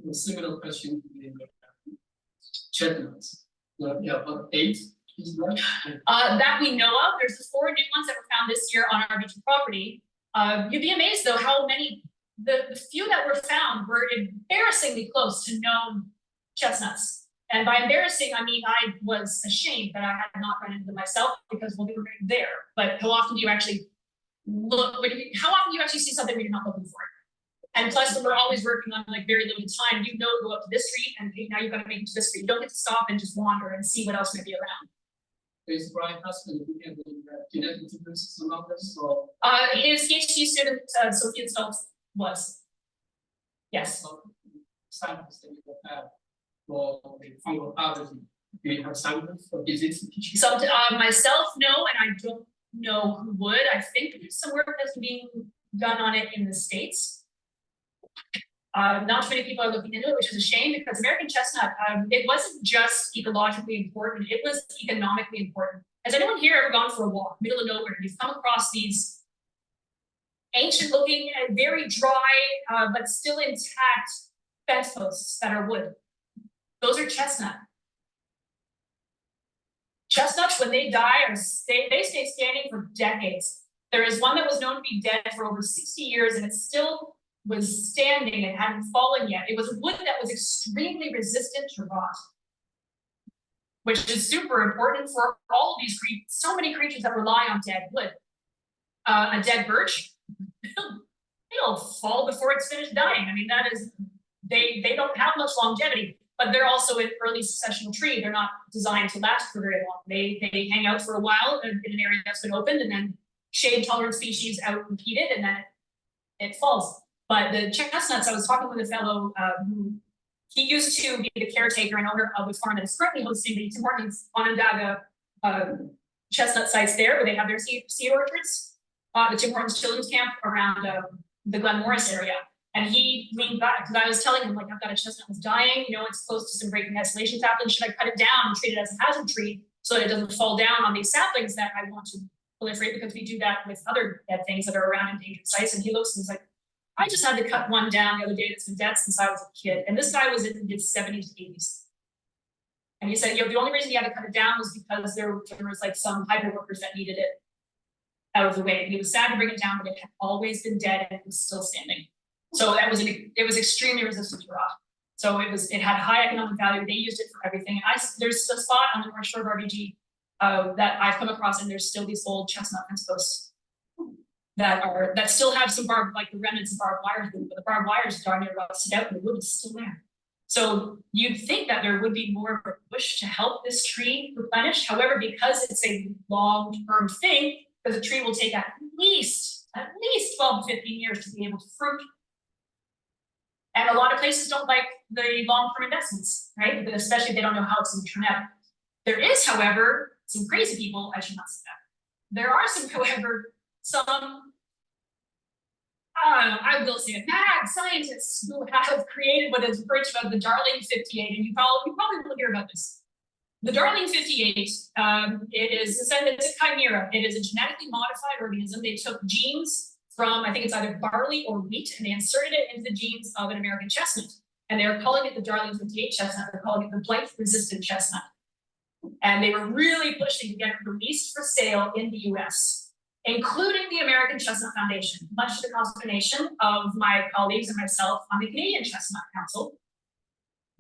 A similar question to the chestnuts. Yeah, about 8 is right. That we know of. There's 4 new ones that were found this year on our beach property. You'd be amazed though how many, the few that were found were embarrassingly close to known chestnuts. And by embarrassing, I mean I was ashamed that I had not run into them myself, because well, they were there. But how often do you actually look? How often do you actually see something when you're not looking for it? And plus, when we're always working on like very limited time, you know, go up to this street and now you've got to make it to this street. You don't get to stop and just wander and see what else may be around. Is Brian Husband looking at the genetic differences among us? So His PhD student, Sophie Indulge, was. Yes. samples that you have for the fungal pathogen. Do you have samples for disease tissue? So myself, no, and I don't know who would. I think there's some work that's being done on it in the States. Not too many people are looking into it, which is a shame, because American chestnut, it wasn't just ecologically important, it was economically important. Has anyone here ever gone for a walk, middle of nowhere, and you've come across these ancient looking and very dry, but still intact fence posts that are wood? Those are chestnut. Chestnuts, when they die, they stay standing for decades. There is one that was known to be dead for over 60 years, and it still was standing and hadn't fallen yet. It was wood that was extremely resistant to rot, which is super important for all of these creatures. So many creatures that rely on dead wood. A dead birch, it'll fall before it's finished dying. I mean, that is, they don't have much longevity, but they're also an early successional tree. They're not designed to last for very long. They hang out for a while in an area that's been opened, and then shade tolerant species out competed, and then it falls. But the chestnuts, I was talking with a fellow who he used to be the caretaker and owner of a farm that is currently hosting the Tim Hortons Onondaga chestnut sites there, where they have their seed orchards, the Tim Hortons Children's Camp around the Glen Morris area. And he leaned back, because I was telling him, like, I've got a chestnut that's dying, you know, it's close to some breaking isolation saplings. Should I cut it down and treat it as a hazard tree so that it doesn't fall down on these saplings that I want to proliferate? Because we do that with other dead things that are around endangered sites. And he looks and was like, I just had to cut one down the other day that's been dead since I was a kid. And this guy was in his 70s, 80s. And he said, you know, the only reason he had to cut it down was because there was like some hyper workers that needed it. out of the way. And he was sad to bring it down, but it had always been dead and it was still standing. So that was it was extremely resistant to rot. So it had high economic value. They used it for everything. And there's a spot on the North Shore of RBG that I've come across, and there's still these old chestnut fence posts that still have some like the remnants of barbed wire, but the barbed wire is darn near rusted out, and the wood is still there. So you'd think that there would be more of a push to help this tree replenish. However, because it's a long-term thing, because a tree will take at least 12 to 15 years to be able to fruit. And a lot of places don't like the long-term investments, right? But especially if they don't know how it's going to turn out. There is, however, some crazy people, I should not say that. There are some, however, I will say it, mad scientists who have created what is referred to as the Darling 58, and you probably will hear about this. The Darling 58, it's a chimera. It is a genetically modified organism. They took genes from, I think it's either barley or wheat, and they inserted it into the genes of an American chestnut. And they're calling it the Darling 58 chestnut. They're calling it the blight-resistant chestnut. And they were really pushing to get it released for sale in the US, including the American Chestnut Foundation, much to the consternation of my colleagues and myself on the Canadian Chestnut Council.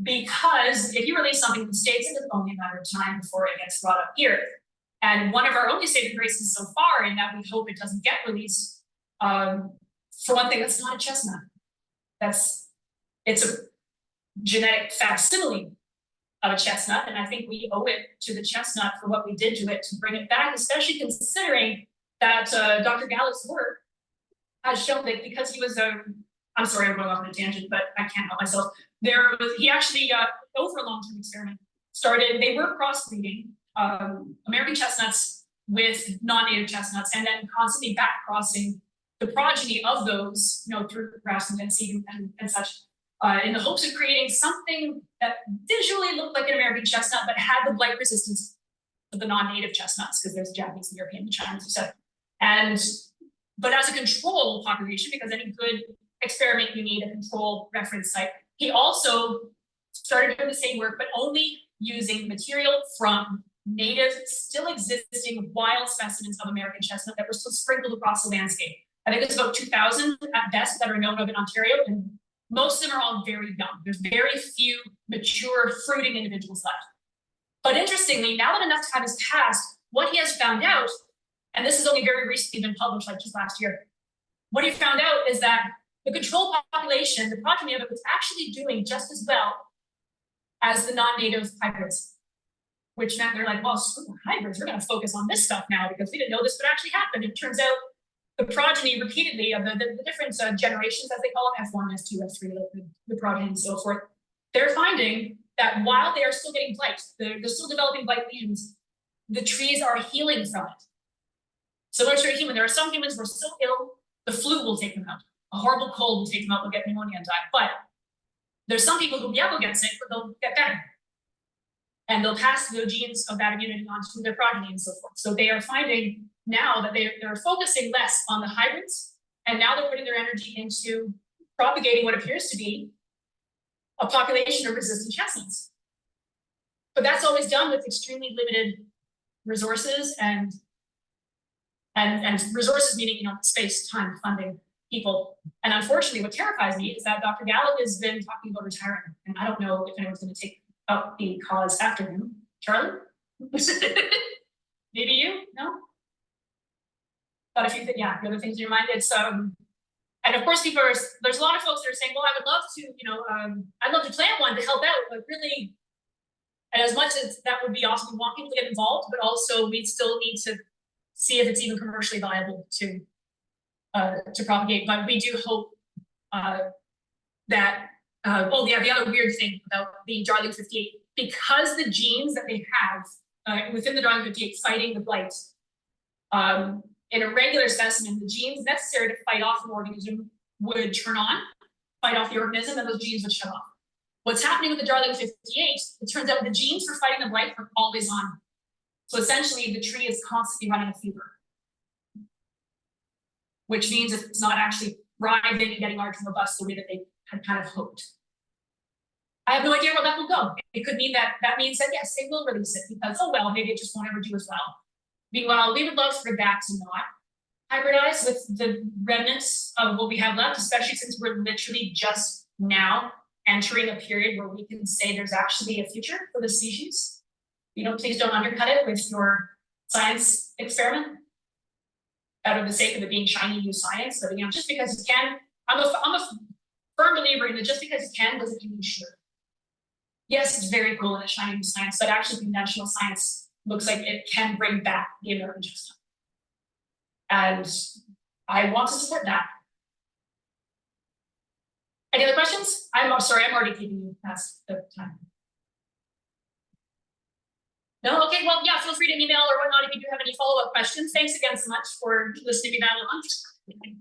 Because if you release something in the States, it's only a matter of time before it gets brought up here. And one of our only saving graces so far, in that we hope it doesn't get released, for one thing, that's not a chestnut. It's a genetic facsimile of a chestnut, and I think we owe it to the chestnut for what we did to it to bring it back, especially considering that Dr. Gallup's work has shown that because he was I'm sorry, I'm going off on a tangent, but I can't help myself. He actually, over a long-term experiment, they were crossbreeding American chestnuts with non-native chestnuts, and then constantly back-crossing the progeny of those, through grass and seed and such, in the hopes of creating something that visually looked like an American chestnut, but had the blight resistance of the non-native chestnuts, because there's Japanese and European and Chinese, etc. But as a control population, because any good experiment, you need a control reference site. He also started doing the same work, but only using material from native, still existing wild specimens of American chestnut that were still sprinkled across the landscape. I think it's about 2,000 at best that are known of in Ontario, and most of them are all very young. There's very few mature fruiting individuals left. But interestingly, now that enough time has passed, what he has found out, and this has only very recently been published, like just last year, what he found out is that the control population, the progeny of it, was actually doing just as well as the non-native hybrids, which meant they're like, well, hybrids, we're going to focus on this stuff now because we didn't know this would actually happen. It turns out the progeny repeatedly of the different generations, as they call them, F1, F2, F3, the progeny and so forth, they're finding that while they are still getting blight, they're still developing blight lesions, the trees are healing from it. Similar to a human, there are some humans who are so ill, the flu will take them out. A horrible cold will take them out, they'll get pneumonia and die. But there's some people who, will get sick, but they'll get better. And they'll pass the genes of that immunity on to their progeny and so forth. So they are finding now that they're focusing less on the hybrids, and now they're putting their energy into propagating what appears to be a population of resistant chestnuts. But that's always done with extremely limited resources and resources meaning, space, time, funding, people. And unfortunately, what terrifies me is that Dr. Gallup has been talking about retiring, and I don't know if anyone's going to take up the cause after him. Charlie? Maybe you? No? But if you think, the other things in your mind, it's and of course there's a lot of folks that are saying, well, I would love to, I'd love to plant one to help out, but really, and as much as that would be awesome, we want people to get involved, but also we still need to see if it's even commercially viable to propagate. But we do hope that the other weird thing about the Darling 58, because the genes that they have within the Darling 58 fighting the blight, in a regular specimen, the genes necessary to fight off an organism would turn on, fight off the organism, and those genes would shut off. What's happening with the Darling 58, it turns out the genes for fighting the blight are always on. So essentially, the tree is constantly running a fever, which means it's not actually thriving and getting large and robust the way that they had kind of hoped. I have no idea where that will go. It could mean that means that, yes, they will release it because, maybe it just won't ever do as well. Meanwhile, we would love for that to not. hybridize with the remnants of what we have left, especially since we're literally just now entering a period where we can say there's actually a future for the species. You know, please don't undercut it with your science experiment out of the sake of it being shiny new science. But you know, just because it can, I'm a firm believer in that just because it can doesn't mean sure. Yes, it's very cool in a shiny new science, but actually conventional science looks like it can bring back the American chestnut. And I want to support that. Any other questions? I'm sorry, I'm already keeping you past the time. No? Okay, well, yeah, feel free to email or whatnot if you do have any follow-up questions. Thanks again so much for listening to me that long.